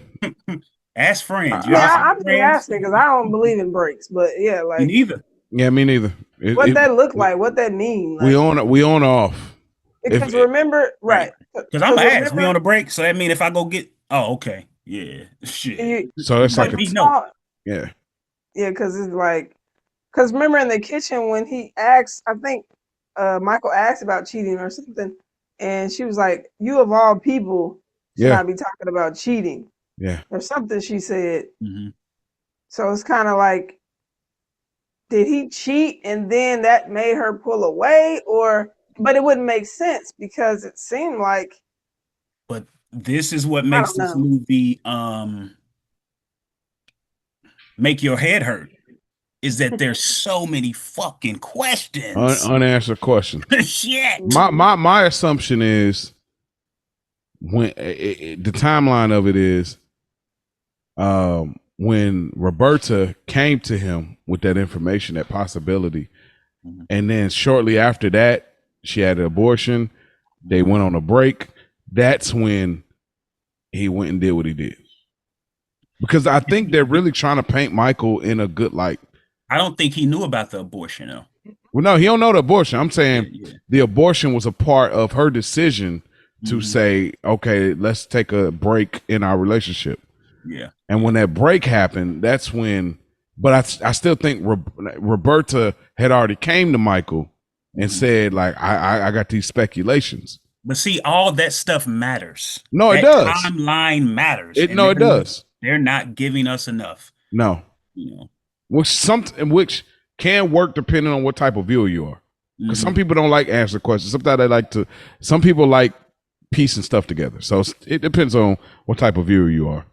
Ask friends. I'm just asking because I don't believe in breaks. But yeah, like me neither. Yeah, me neither. What that look like? What that mean? Like, we on off. Because remember, right? Because I'm asked. We on a break, so that mean if I go get. Oh, okay. Yeah. Shit. So it's like yeah. Because it's like, because remember in the kitchen when he asked, I think Michael asked about cheating or something, and she was like, "You of all people should not be talking about cheating." Yeah. Or something she said. Mm-hmm. So it's kind of like, did he cheat and then that made her pull away? But it wouldn't make sense because it seemed like. But this is what makes this movie make your head hurt. Is that there's so many fucking questions. Unanswered questions. Shit. My assumption is when the timeline of it is when Roberta came to him with that information, that possibility, and then shortly after that, she had an abortion. They went on a break. That's when he went and did what he did. Because I think they're really trying to paint Michael in a good light. I don't think he knew about the abortion, though. Well, no, he don't know the abortion. I'm saying the abortion was a part of her decision to say, okay, let's take a break in our relationship. Yeah. And when that break happened, that's when, but I still think Roberta had already came to Michael and said, like, I got these speculations. But see, all that stuff matters. No, it does. Timeline matters. It does. They're not giving us enough. No. Which can work depending on what type of viewer you are. Because some people don't like answer questions. Sometimes some people like piecing stuff together. So it depends on what type of viewer you are.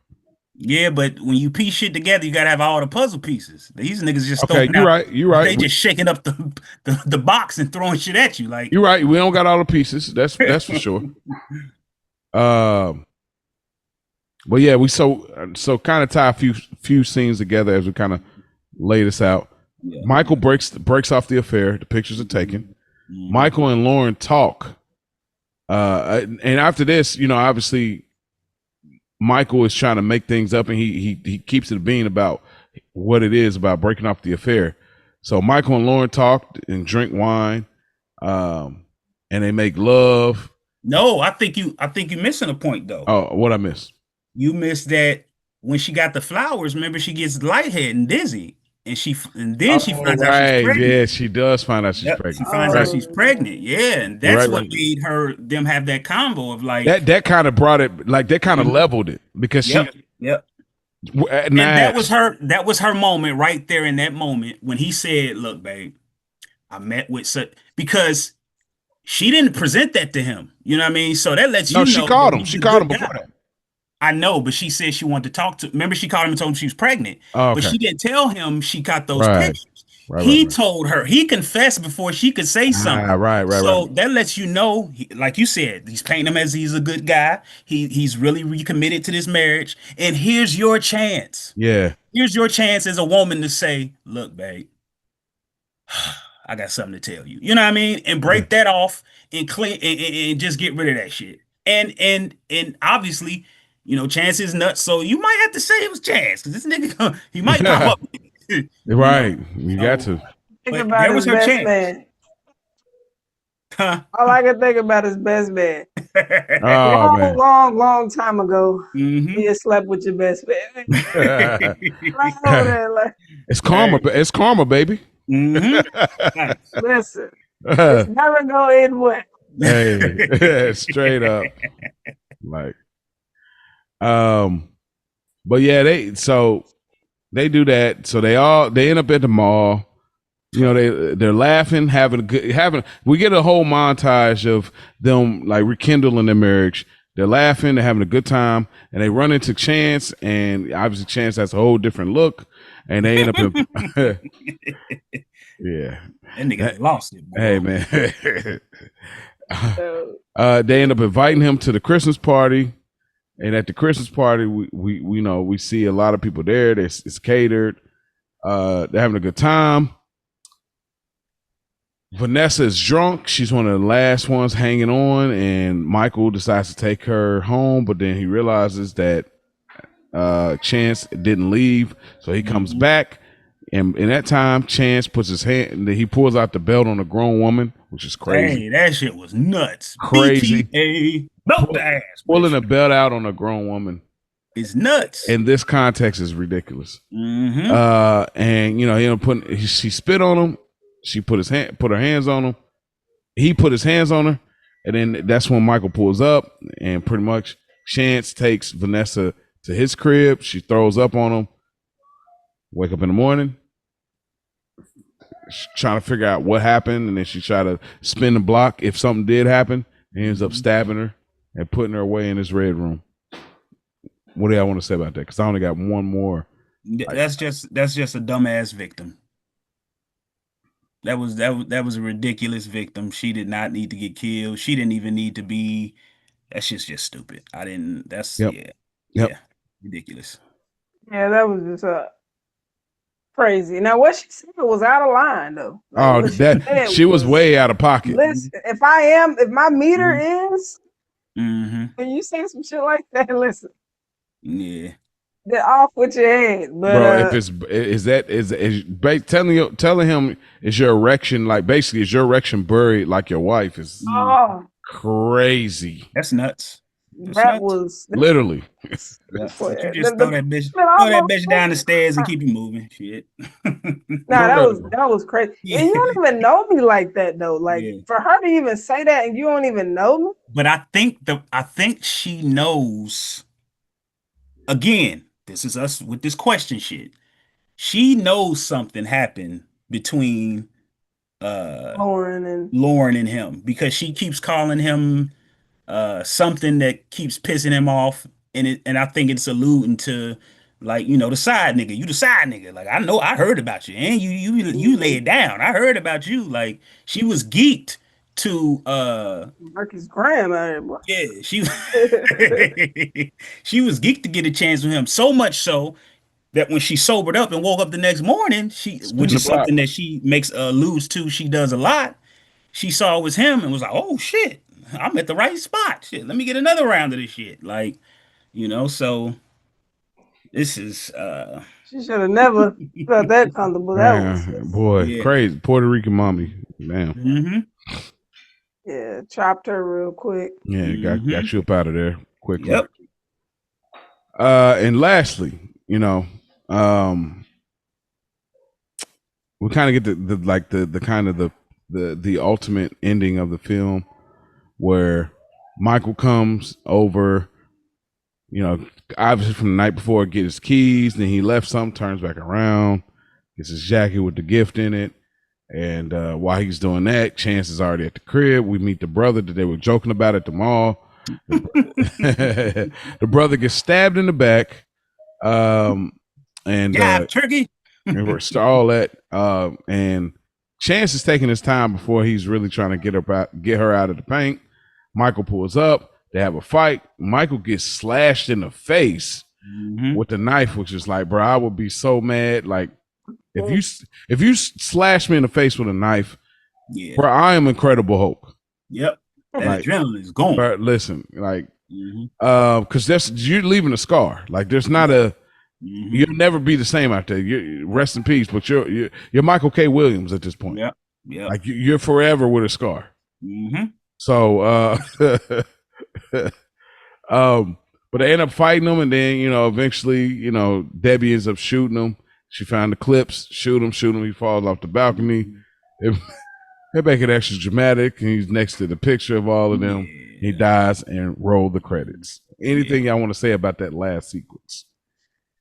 Yeah, but when you piece shit together, you gotta have all the puzzle pieces. These niggas just you're right. They just shaking up the box and throwing shit at you. Like, you're right. We don't got all the pieces. That's for sure. But yeah, we so kind of tie a few scenes together as we kind of lay this out. Yeah. Michael breaks off the affair. The pictures are taken. Michael and Lauren talk. And after this, obviously Michael is trying to make things up, and he keeps it being about what it is about breaking off the affair. So Michael and Lauren talk and drink wine, and they make love. No, I think you're missing a point though. Oh, what I miss? You missed that when she got the flowers. Remember, she gets lightheaded and dizzy. and then she finds out she's right. pregnant. Yeah, she does find out she's Yep, she pregnant. finds out Right. she's pregnant. Yeah, and that's Right, what right. made them have that combo of like That kind of brought it, like that kind of Mhm. leveled it because Yep, yep. And Nash. that was her moment right there in that moment when he said, "Look, babe, I met with such," because she didn't present that to him. You know what I mean? So that lets No, you she know called that him. he's She a called him good before guy. that. I know, but she said she wanted to talk to. Remember, she called him and told him she was pregnant, Oh, but okay. she didn't tell him she got those Right. pictures. Right. He told her. He confessed before she could say something. Right. So that lets you know, like you said, he's painting him as he's a good guy. He's really recommitted to this marriage. And here's your chance. Yeah. Here's your chance as a woman to say, "Look, babe, I got something to tell you." You know what I mean? And Yeah. break that off and clean and just get rid of that shit. And obviously, Chance is nuts, so you might have to say it was Chance because this nigga he might pop up. Right. You got So, to. Think but about there was his her best chance. man. All I can think about is best man. Oh man. Long time ago, hmm you slept with your best man. Right over there, like, It's karma. It's karma, baby. hmm Nice. listen, it's never gonna end well. Hey, straight up. Like, but yeah, they do that. So they end up at the mall. They're laughing, we get a whole montage of them like rekindling their marriage. They're laughing, they're having a good time, and they run into Chance, and obviously Chance has a whole different look, and they end up in yeah. That nigga lost it, boy. Hey man. They end up inviting him to the Christmas party, and at the Christmas party, we see a lot of people there. It's catered. They're having a good time. Vanessa is drunk. She's one of the last ones hanging on, and Michael decides to take her home, but then he realizes that Chance didn't leave, so he comes back. And in that time, Chance puts his hand. He pulls out the belt on a grown woman, which is crazy. Hey, that shit was nuts. Crazy. BTA, belt the ass. Pulling a belt out on a grown woman is nuts. In this context, is ridiculous. Mm-hmm. And she spit on him. She put her hands on him. He put his hands on her, and then that's when Michael pulls up, and pretty much Chance takes Vanessa to his crib. She throws up on him. Wake up in the morning, trying to figure out what happened, and then she tried to spin the block if something did happen. He ends up stabbing her and putting her away in his red room. What do y'all want to say about that? Because I only got one more. That's just a dumbass victim. That was a ridiculous victim. She did not need to get killed. She didn't even need to be. That's just stupid. I didn't. That's yeah, ridiculous. Yeah, that was just crazy. Now, what she said was out of line, though. Like, she was way out of pocket. Listen, if my meter is, when you say some shit like that, listen. Yeah. Get off with your head, but bro. If telling him is your erection basically is your erection buried like your wife is crazy. That's nuts. That was You literally. just throw that bitch down the stairs and keep it moving. Shit. that was crazy. Yeah. And you don't even know me like that though. Like for her to even say that and you don't even know me. But I think she knows. Again, this is us with this question shit. She knows something happened between Lauren and him because she keeps calling him something that keeps pissing him off, and I think it's alluding to the side nigga. You the side nigga. Like I know I heard about you, and you lay it down. I heard about you. Like she was geeked to Marcus Graham out here, boy. Yeah, she she was geeked to get a chance with him, so much so that when she sobered up and woke up the next morning, which is something that she makes alludes to, she does a lot. She saw it was him and was like, "Oh shit, I'm at the right spot. Shit, let me get another round of this shit." So this is she should have never felt that comfortable. Crazy Puerto Rican mommy, man. Mm-hmm. Yeah, chopped her real quick. Yeah, got you up out of there quickly. Yep. And lastly, we kind of get the kind of the ultimate ending of the film where Michael comes over, you know, obviously from the night before, get his keys, then he left something, turns back around, gets his jacket with the gift in it. And while he's doing that, Chance is already at the crib. We meet the brother that they were joking about at the mall. The brother gets stabbed in the back. And turkey. and we're all that. And Chance is taking his time before he's really trying to get her out of the paint. Michael pulls up. They have a fight. Michael gets slashed in the face with the knife, which is like, bro, I would be so mad. Like, if you slash me in the face with a knife, bro, I am Incredible Hulk. Yep, that adrenaline is gone. But listen, like, because you're leaving a scar. Like, there's not you'll never be the same out there. Rest in peace. But you're Michael K. Williams at this point. Yeah. Like you're forever with a scar. So, but they end up fighting them, and then eventually, Debbie ends up shooting him. She found the clips, shoot him. He falls off the balcony. They make it extra dramatic, and he's next to the picture of all of them. He dies, and roll the credits. Anything y'all want to say about that last sequence?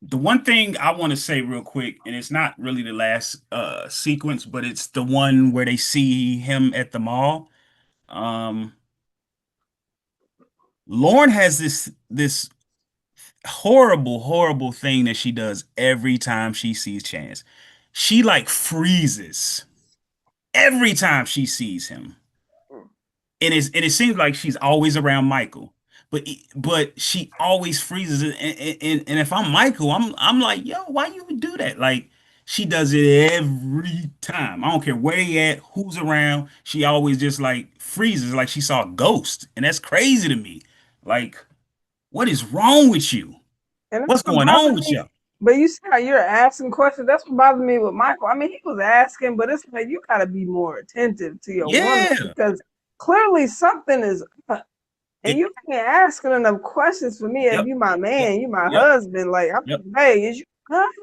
The one thing I want to say real quick, and it's not really the last sequence, but it's the one where they see him at the mall. Lauren has this horrible thing that she does every time she sees Chance. She like freezes every time she sees him, and it seems like she's always around Michael, but she always freezes. And if I'm Michael, I'm like, yo, why you would do that? Like, she does it every time. I don't care where he at, who's around. She always just like freezes, like she saw a ghost, and that's crazy to me. Like, what is wrong with you? What's going on with you? But you see how you're asking questions? That's what bothered me with Michael. I mean, he was asking, but it's like you gotta be more attentive to your woman, because clearly something is up. And you can't ask enough questions for me. If you my man, you my husband. Like, I'm like, hey, is you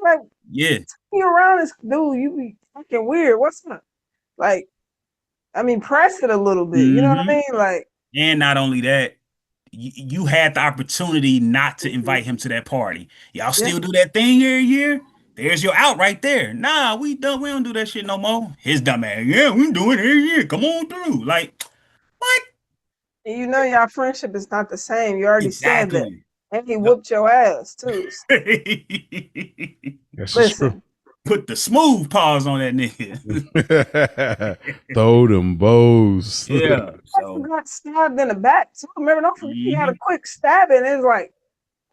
like you around this dude, you be fucking weird. What's up? Like, I mean, press it a little bit. You know what I mean? Like, and not only that, you had the opportunity not to invite him to that party. Y'all still do that thing every year. There's your out right there. Nah, we don't do that shit no more. His dumb ass. Yeah, we do it every year. Come on through. Like, what? And y'all friendship is not the same. You already said that. And he whooped your ass too. Listen. Put the smooth paws on that nigga. Throw them bows. Yeah. So got stabbed in the back too. Remember, don't forget he had a quick stab, and it's like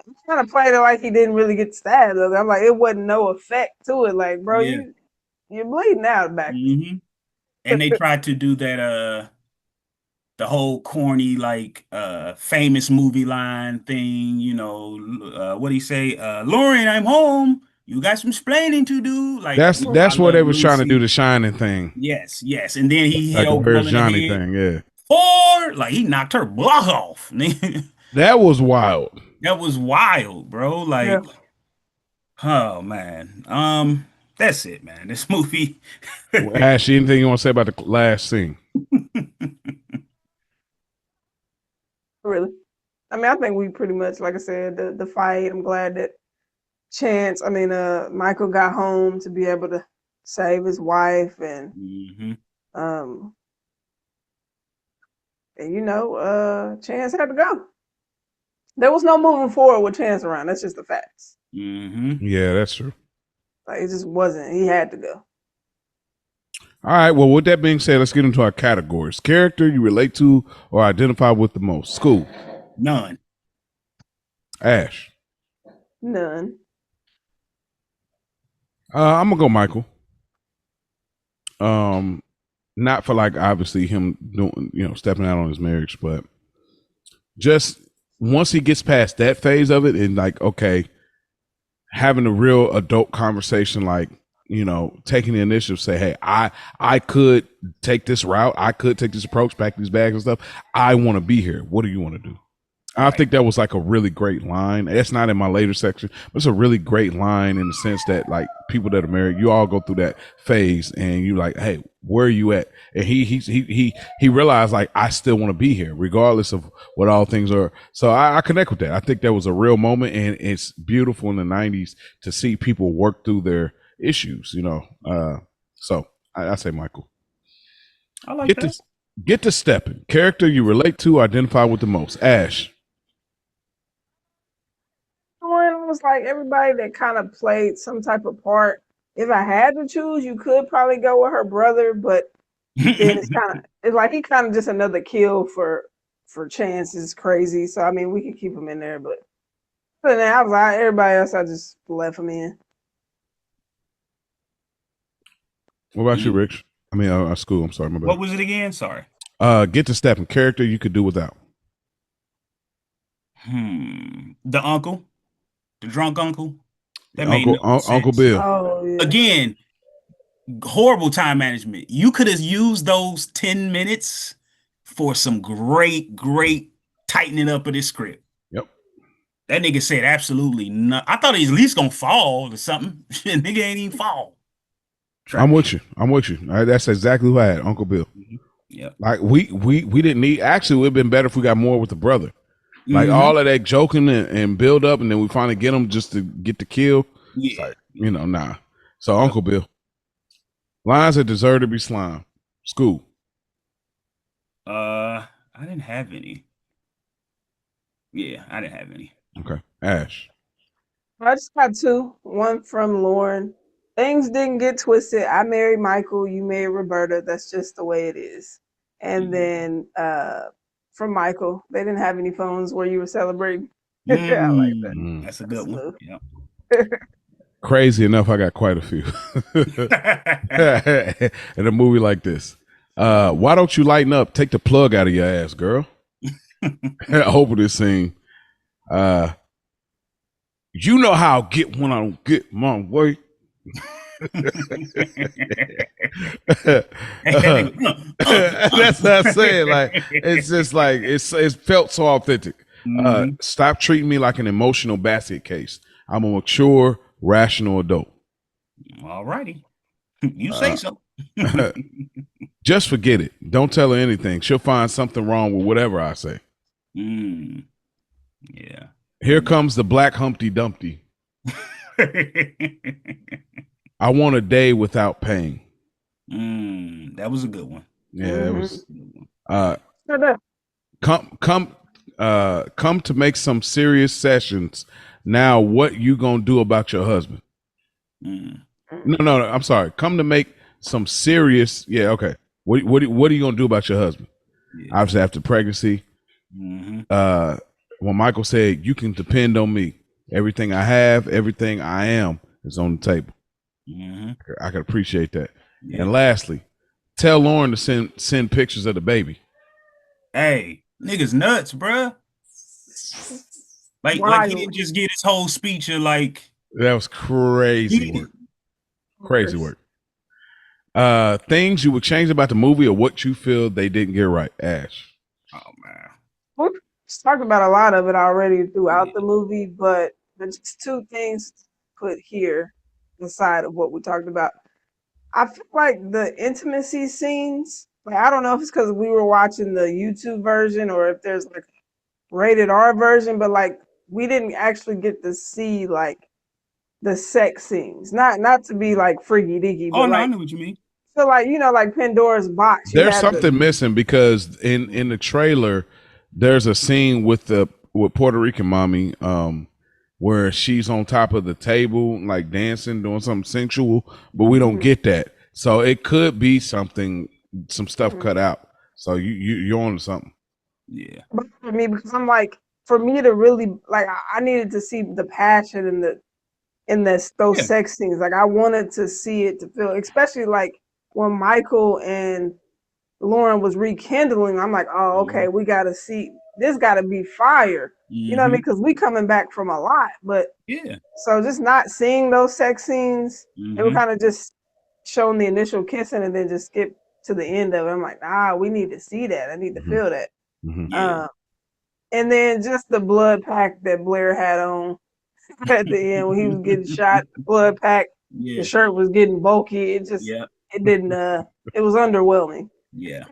I'm trying to play it like he didn't really get stabbed. I'm like, it wasn't no effect to it. Like, bro, you're bleeding out back. And they tried to do that the whole corny, like, famous movie line thing, what do you say? Lauren, I'm home. You got some splaining to do. Like, that's what they was trying to do, the Shining thing. Yes. And then he held Where's Johnny thing, or like he knocked her block off. That was wild. That was wild, bro. Like, oh man. That's it, man. This movie. Ashley, anything you want to say about the last scene? Really? I mean, I think we pretty much, like I said, the fight. I'm glad that Michael got home to be able to save his wife, and Chance had to go. There was no moving forward with Chance around. That's just the facts. Yeah, that's true. Like, it just wasn't. He had to go. All right. Well, with that being said, let's get into our categories. Character you relate to or identify with the most. School. None. Ash. None. I'm gonna go Michael. Not for like obviously him doing, stepping out on his marriage, but just once he gets past that phase of it and like, okay, having a real adult conversation, like, taking the initiative, say, hey, I could take this route. I could take this approach, pack these bags and stuff. I want to be here. What do you want to do? I think that was like a really great line. It's not in my later section, but it's a really great line in the sense that like people that are married, you all go through that phase, and you like, hey, where are you at? And he realized like I still want to be here, regardless of what all things are. So I connect with that. I think that was a real moment, and it's beautiful in the '90s to see people work through their issues. So I say Michael. I like that. Get to stepping. Character you relate to, identify with the most. Ash. It was like everybody that kind of played some type of part. If I had to choose, you could probably go with her brother, but then it's like he kind of just another kill for Chance is crazy. So I mean, we could keep him in there, but other than that, I was like everybody else, I just left him in. What about you, Rich? I mean, School. I'm sorry, my bad. What was it again? Sorry. Get to stepping. Character you could do without. The uncle. The drunk uncle. That Uncle, made no sense. Uncle Bill. Oh, yeah. Again, horrible time management. You could have used those 10 minutes for some great tightening up of this script. Yep. That nigga said absolutely nothing. I thought he was at least gonna fall or something. Nigga ain't even fall. Trash. I'm with you. That's exactly who I had, Uncle Bill. Yeah. Like we didn't need. Actually, it would have been better if we got more with the brother. Like all of that joking and build up, and then we finally get him just to get the kill. Yeah. Like, nah. So Uncle Bill. Lines that deserve to be slimed. School. I didn't have any. Yeah, I didn't have any. Okay. Ash. I just got two. One from Lauren. Things didn't get twisted. I married Michael. You married Roberta. That's just the way it is. And then from Michael, they didn't have any phones where you were celebrating. I like that. That's a good one. Yeah. Crazy enough, I got quite a few. In a movie like this. Why don't you lighten up? Take the plug out of your ass, girl. Over this scene. You know how I get when I don't get my way. That's what I'm saying. Like it's just like it's felt so authentic. Stop treating me like an emotional basket case. I'm a mature, rational adult. All righty. You say so. Just forget it. Don't tell her anything. She'll find something wrong with whatever I say. Yeah. Here comes the black Humpty Dumpty. I want a day without pain. That was a good one. Yeah, it was. Come to make some serious sessions. Now, what you gonna do about your husband? No. I'm sorry. Come to make some serious. Yeah, okay. What are you gonna do about your husband? Yeah. Obviously, after pregnancy. When Michael said, "You can depend on me. Everything I have, everything I am, is on the table." I can appreciate that. Yeah. And lastly, tell Lauren to send pictures of the baby. Hey, niggas nuts, bruh. Like he didn't just get his whole speech of like. That was crazy work. Crazy work. Things you would change about the movie or what you feel they didn't get right, Ash. Oh man. We've talked about a lot of it already throughout the movie, but there's just two things put here aside of what we talked about. I feel like the intimacy scenes, like I don't know if it's because we were watching the YouTube version or if there's like a rated R version, but like we didn't actually get to see like the sex scenes. Not to be like freaky deaky, but I know what you mean. So like, like Pandora's box. There's something missing because in the trailer, there's a scene with Puerto Rican mommy, where she's on top of the table, like dancing, doing something sensual, but we don't get that. So it could be some stuff cut out. So you're on to something. Yeah. But for me, because I'm like, for me to really like, I needed to see the passion in those sex scenes. Like I wanted to see it to feel, especially like when Michael and Lauren was rekindling. I'm like, oh, okay, we got to see. This got to be fire. You know what I mean? Because we coming back from a lot, but so just not seeing those sex scenes, they were kind of just showing the initial kissing and then just skip to the end of it. I'm like, we need to see that. I need to feel that. And then just the blood pack that Blair had on at the end when he was getting shot, the blood pack, the Yeah. shirt was getting bulky. It just Yeah. it didn't it was underwhelming. Yeah.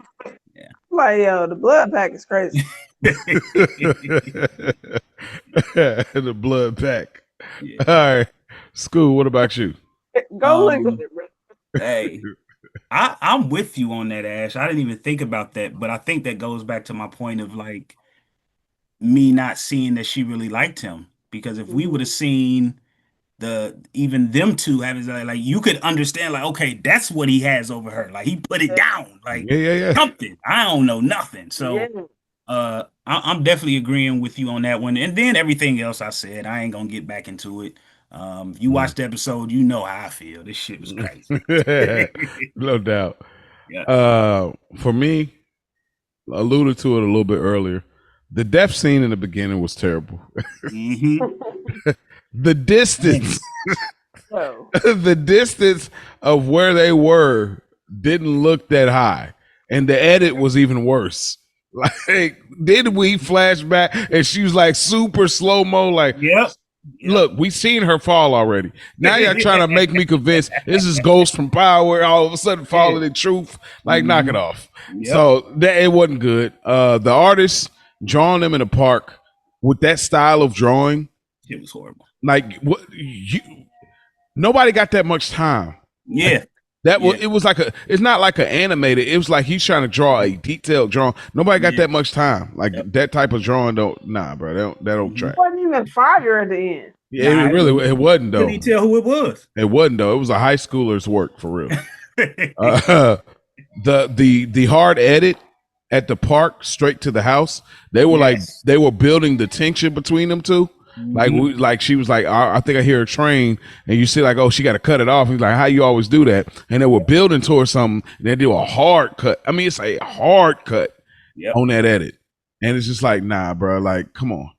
Yeah. Like, yo, the blood pack is crazy. The blood pack. Yeah. All right. School, what about you? Go look at it, bro. Hey, I'm with you on that, Ash. I didn't even think about that, but I think that goes back to my point of like me not seeing that she really liked him. Because if we would have seen even them two having like you could understand like okay that's what he has over her like he put it down like Yeah. something I don't know nothing Yeah. so I'm definitely agreeing with you on that one and then everything else I said I ain't gonna get back into it if you watched the episode you know how I feel this shit was crazy. No doubt. Yeah. For me, alluded to it a little bit earlier. The death scene in the beginning was terrible. The distance, So, the distance of where they were didn't look that high, and the edit was even worse. Like, did we flash back and she was like super slow mo? Like, Yep. look, we seen her fall already. Now y'all trying to make me convinced this is Ghost from Power. All of a sudden, falling in truth. Like, knock it off. Yep. So that it wasn't good. The artist drawing them in the park with that style of drawing, it was horrible. like what nobody got that much time. Yeah. That was it was like it's not like an animated, it was like he's trying to draw a detailed drawing. Nobody got that much time. Like that type of drawing don't bro, that don't track. It wasn't even fire at the end. Yeah, it wasn't though. Couldn't you tell who it was? It wasn't though. It was a high schooler's work for real. The hard edit at the park straight to the house, they were like they were building the tension between them two. Like she was like, I think I hear a train, and you see like, oh, she got to cut it off. He's like, how you always do that? And they were building towards something, and they do a hard cut. I mean, it's a hard cut on that edit, and it's just like, nah, bro, like, come on.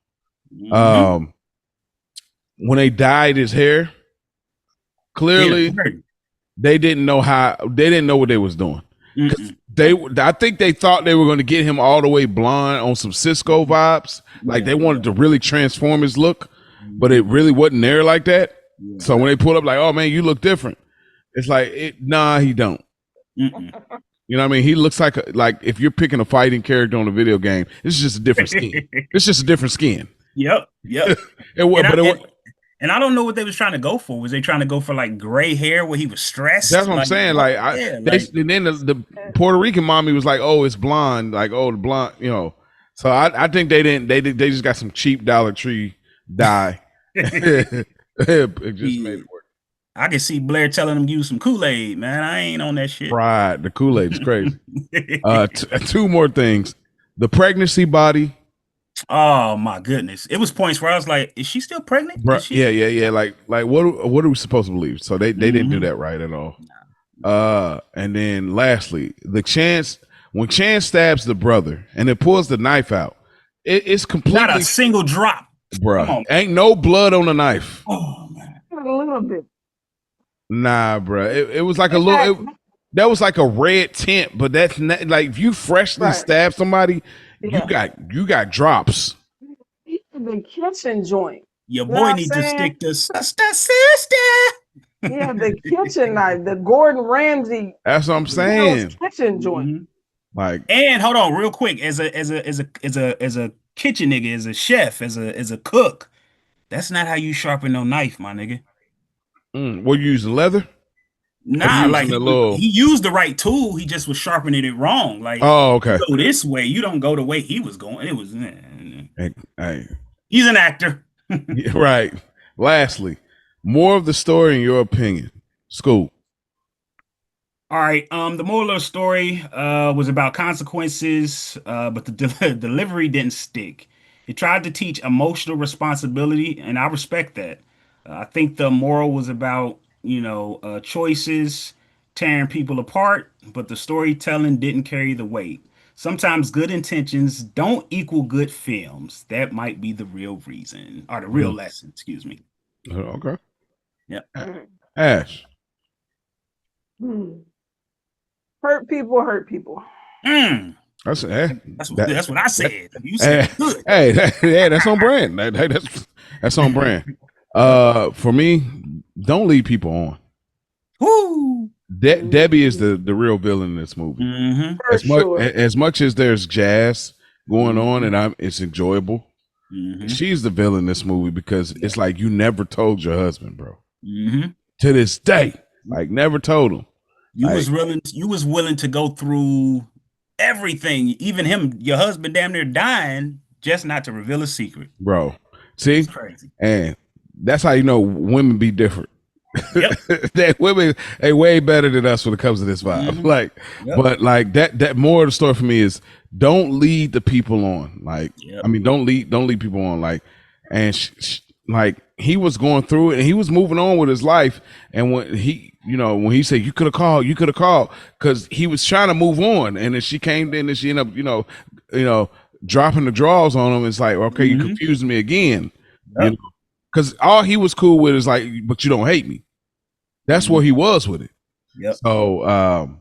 When they dyed his hair, clearly they didn't know what they was doing. I think they thought they were going to get him all the way blonde on some Cisco vibes. Like they wanted to really transform his look, but it really wasn't there like that. So when they pulled up, like, oh man, you look different. It's like, nah, he don't. You know what I mean? He looks like if you're picking a fighting character on a video game, it's just a different skin. It's just a different skin. Yep. And I don't know what they was trying to go for. Was they trying to go for like gray hair where he was stressed? That's what I'm saying. And then the Puerto Rican mommy was like, "Oh, it's blonde." Like, "Oh, the blonde," you know. So I think they didn't. They just got some cheap Dollar Tree dye. It just made it work. I can see Blair telling him use some Kool-Aid, man. I ain't on that shit. Right, the Kool-Aid is crazy. Two more things: the pregnancy body. Oh my goodness! It was points where I was like, "Is she still pregnant?" Yeah. Like what are we supposed to believe? So they didn't do that right at all. And then lastly, when Chance stabs the brother and it pulls the knife out, it's completely not a single drop, bruh. Ain't no blood on the knife. Oh man, a little bit. Nah, bruh. It was like a little. That was like a red tint, but that's not like if you freshly stab somebody. You got drops. The kitchen joint. Your boy needs to stick to sister. Yeah, the kitchen knife, the Gordon Ramsay. That's what I'm saying. Kitchen joint. Like, and hold on, real quick, as a kitchen nigga, as a chef, as a cook, that's not how you sharpen no knife, my nigga. What you using, leather? Nah, like he used the right tool. He just was sharpening it wrong. Like, oh, okay. You go this way. You don't go the way he was going. It was. Hey. He's an actor. Right. Lastly, more of the story in your opinion. School. All right. The moral of the story was about consequences, but the delivery didn't stick. It tried to teach emotional responsibility, and I respect that. I think the moral was about choices tearing people apart, but the storytelling didn't carry the weight. Sometimes good intentions don't equal good films. That might be the real reason, or the real lesson, excuse me. Okay. Yeah. Ash. Hurt people hurt people. That's That's what I said. You said hey, it good. that's on brand. That's on brand. For me, don't lead people on. Woo. Debbie is the real villain in this movie. Mm-hmm. For sure. As much as there's jazz going on Mm-hmm. and it's enjoyable, Mm-hmm. she's the villain in this movie because it's like you never told your husband, bro. Mm-hmm. To this day, like never told him. You Like, was willing to go through everything, even him, your husband damn near dying, just not to reveal a secret. bro. It's See, crazy. and that's how you know women be different. Yep. That women they way better than us when it comes to this vibe. Mhm. Like, Yep. but like that more of the story for me is don't lead the people on. Like, Yep. I mean, don't lead people on. Like, and like he was going through it and he was moving on with his life. And when he said you could have called, because he was trying to move on. And then she came in and she ended up, dropping the draws on him. It's like, okay, you confused me again. Yep. Because all he was cool with is like, but you don't hate me. That's where he was with it. Yep. So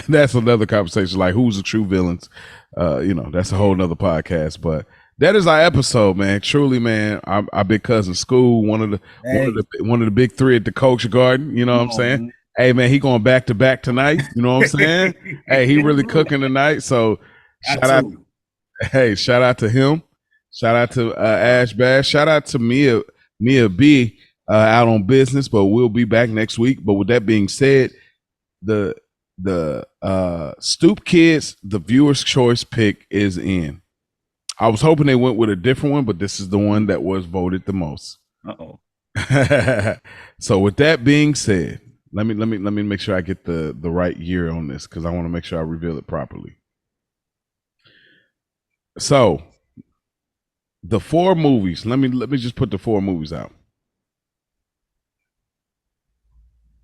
that's another conversation. Like, who's the true villains? That's a whole nother podcast. But that is our episode, man. Truly, man. Our big cousin School, one of the big three at the Culture Garden. You know what I'm saying? Man. Hey, man, he going back to back tonight. You know what I'm saying? Hey, he really cooking tonight. So shout out to him. Shout out to Ash Bash. Shout out to Mia B out on business, but we'll be back next week. But with that being said, the Stoop Kids, the viewer's choice pick is in. I was hoping they went with a different one, but this is the one that was voted the most. Uh-oh. So with that being said, let me make sure I get the right year on this because I want to make sure I reveal it properly. So the 4 movies, let me just put the 4 movies out.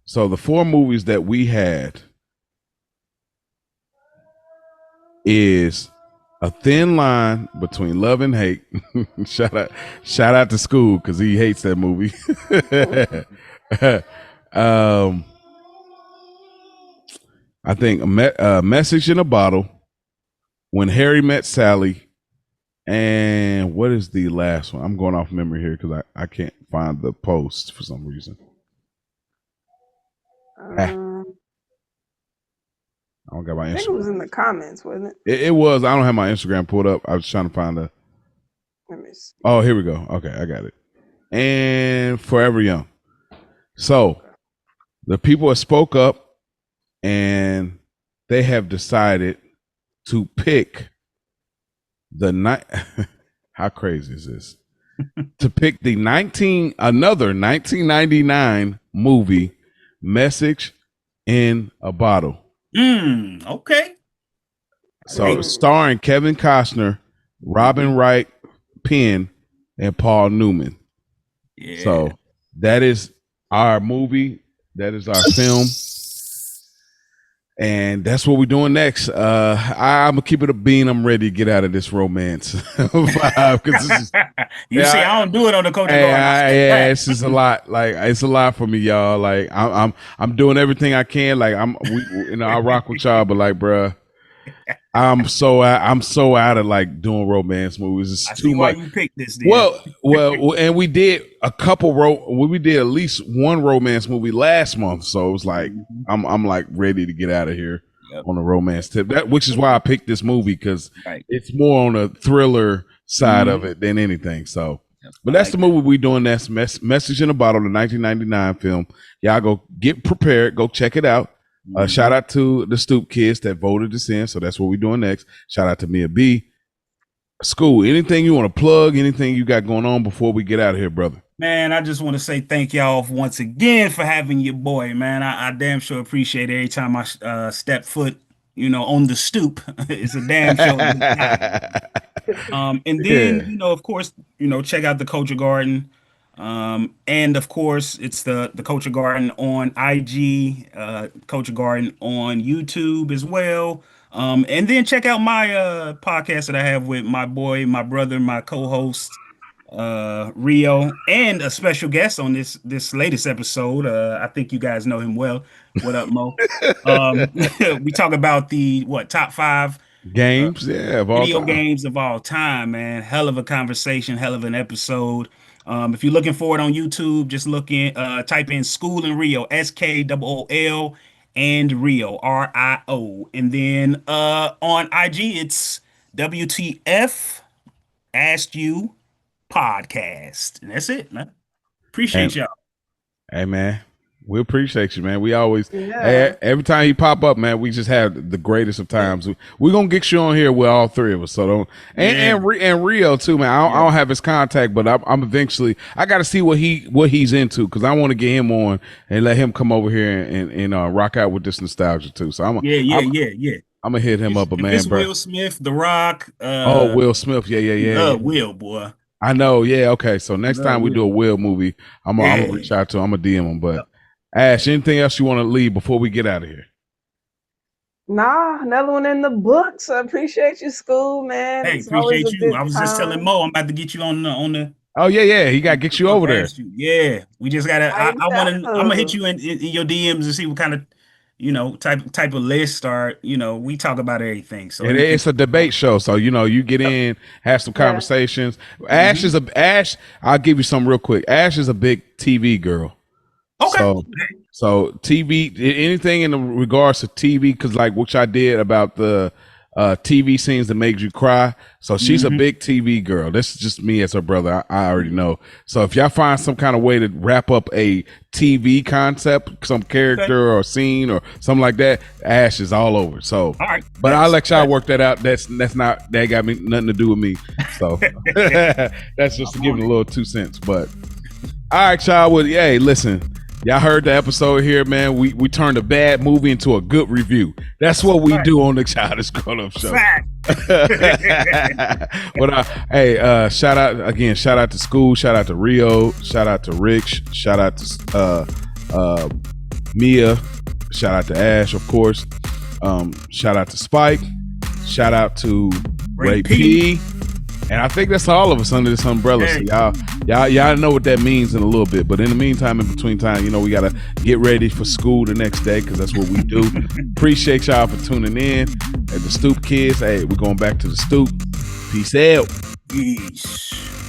So the 4 movies that we had is A Thin Line Between Love and Hate. shout out to School because he hates that movie. I think a Message in a Bottle, When Harry Met Sally, and what is the last one? I'm going off memory here because I can't find the post for some reason. I don't got my Instagram. I think it was in the comments, wasn't it? It was. I don't have my Instagram pulled up. I was trying to find Let me see. Oh, here we go. Okay, I got it. And Forever Young. So the people have spoke up and they have decided to pick the night. How crazy is this? To pick the 1999 movie Message in a Bottle. Okay. So starring Kevin Costner, Robin Wright Penn, and Paul Newman. Yeah. So that is our movie. That is our film. And that's what we're doing next. I'm gonna keep it a bean. I'm ready to get out of this romance vibe because this is. I don't do it on the Culture Garden. Yeah, it's just a lot. Like it's a lot for me, y'all. Like I'm doing everything I can. Like I rock with y'all, but like, bruh, I'm so out of like doing romance movies. It's too much. Why you picked this? Then. Well, and we did a couple we did at least one romance movie last month, so it was like I'm like ready to get out of here on a romance tip. Which is why I picked this movie because it's more on a thriller side of it than anything. So, but that's the movie we doing. That's Message in a Bottle, the 1999 film. Y'all go get prepared. Go check it out. Shout out to the Stoop Kids that voted us in. So that's what we're doing next. Shout out to Mia B. School, anything you want to plug, anything you got going on before we get out of here, brother? Man, I just want to say thank y'all once again for having your boy, man. I damn sure appreciate it every time I step foot, on the stoop. It's a damn show. And then, of course, check out the Culture Garden. And of course, it's the Culture Garden on IG, Culture Garden on YouTube as well. And then check out my podcast that I have with my boy, my brother, my co-host, Rio, and a special guest on this latest episode. I think you guys know him well. What up, Mo? We talk about the top 5 Games, yeah, of all Video time. games of all time, man. Hell of a conversation, hell of an episode. If you're looking for it on YouTube, just type in School in Rio, SKOOL and Rio, RIO. And then on IG, it's WTF Asked You Podcast. And that's it, man. Appreciate And y'all. hey, man, we appreciate you, man. We always, Yeah. every time you pop up, man, we just have the greatest of times. We're gonna get you on here with all three of us. So don't, and Rio too, man. I don't have his contact, but I'm eventually. I got to see what he's into because I want to get him on and let him come over here and rock out with this nostalgia too. So I'm gonna hit him up, man, It's bro. Will Smith, The Rock. Will Smith, yeah. Will, boy. I know, yeah. Okay, so next time we do a Will movie, I'm gonna reach out to him. I'm gonna DM him, but. Ash, anything else you want to leave before we get out of here? Nah, another one in the books. I appreciate you, School, man. Hey, It's appreciate you. I was time. just telling Mo I'm about to get you on the. Oh yeah. He got to get you over there. Yeah, we just gotta. I'm gonna hit you in your DMs and see what kind of, type of list or we talk about everything. So it's a debate show, so you get in, have some conversations. Ash I'll give you some real quick. Ash is a big TV girl. Okay. So TV, anything in regards to TV, because like which I did about the TV scenes that made you cry. So she's a big TV girl. This is just me as her brother. I already know. So if y'all find some kind of way to wrap up a TV concept, some character or scene or something like that, Ash is all over. So, all right, but I'll let y'all work that out. That got me nothing to do with me. So that's just to give it a little 2 cents. But all right, y'all. Well, hey, listen. Y'all heard the episode here, man. We turned a bad movie into a good review. That's what we do on the Childish Grown Up Show. But shout out to School, shout out to Rio, shout out to Rich, shout out to Mia, shout out to Ash, of course. Shout out to Spike, shout out to Ray P. And I think that's all of us under this umbrella. So y'all know what that means in a little bit. But in the meantime, in between time, we gotta get ready for school the next day because that's what we do. Appreciate y'all for tuning in. And the Stoop Kids, hey, we're going back to the Stoop. Peace out. Peace.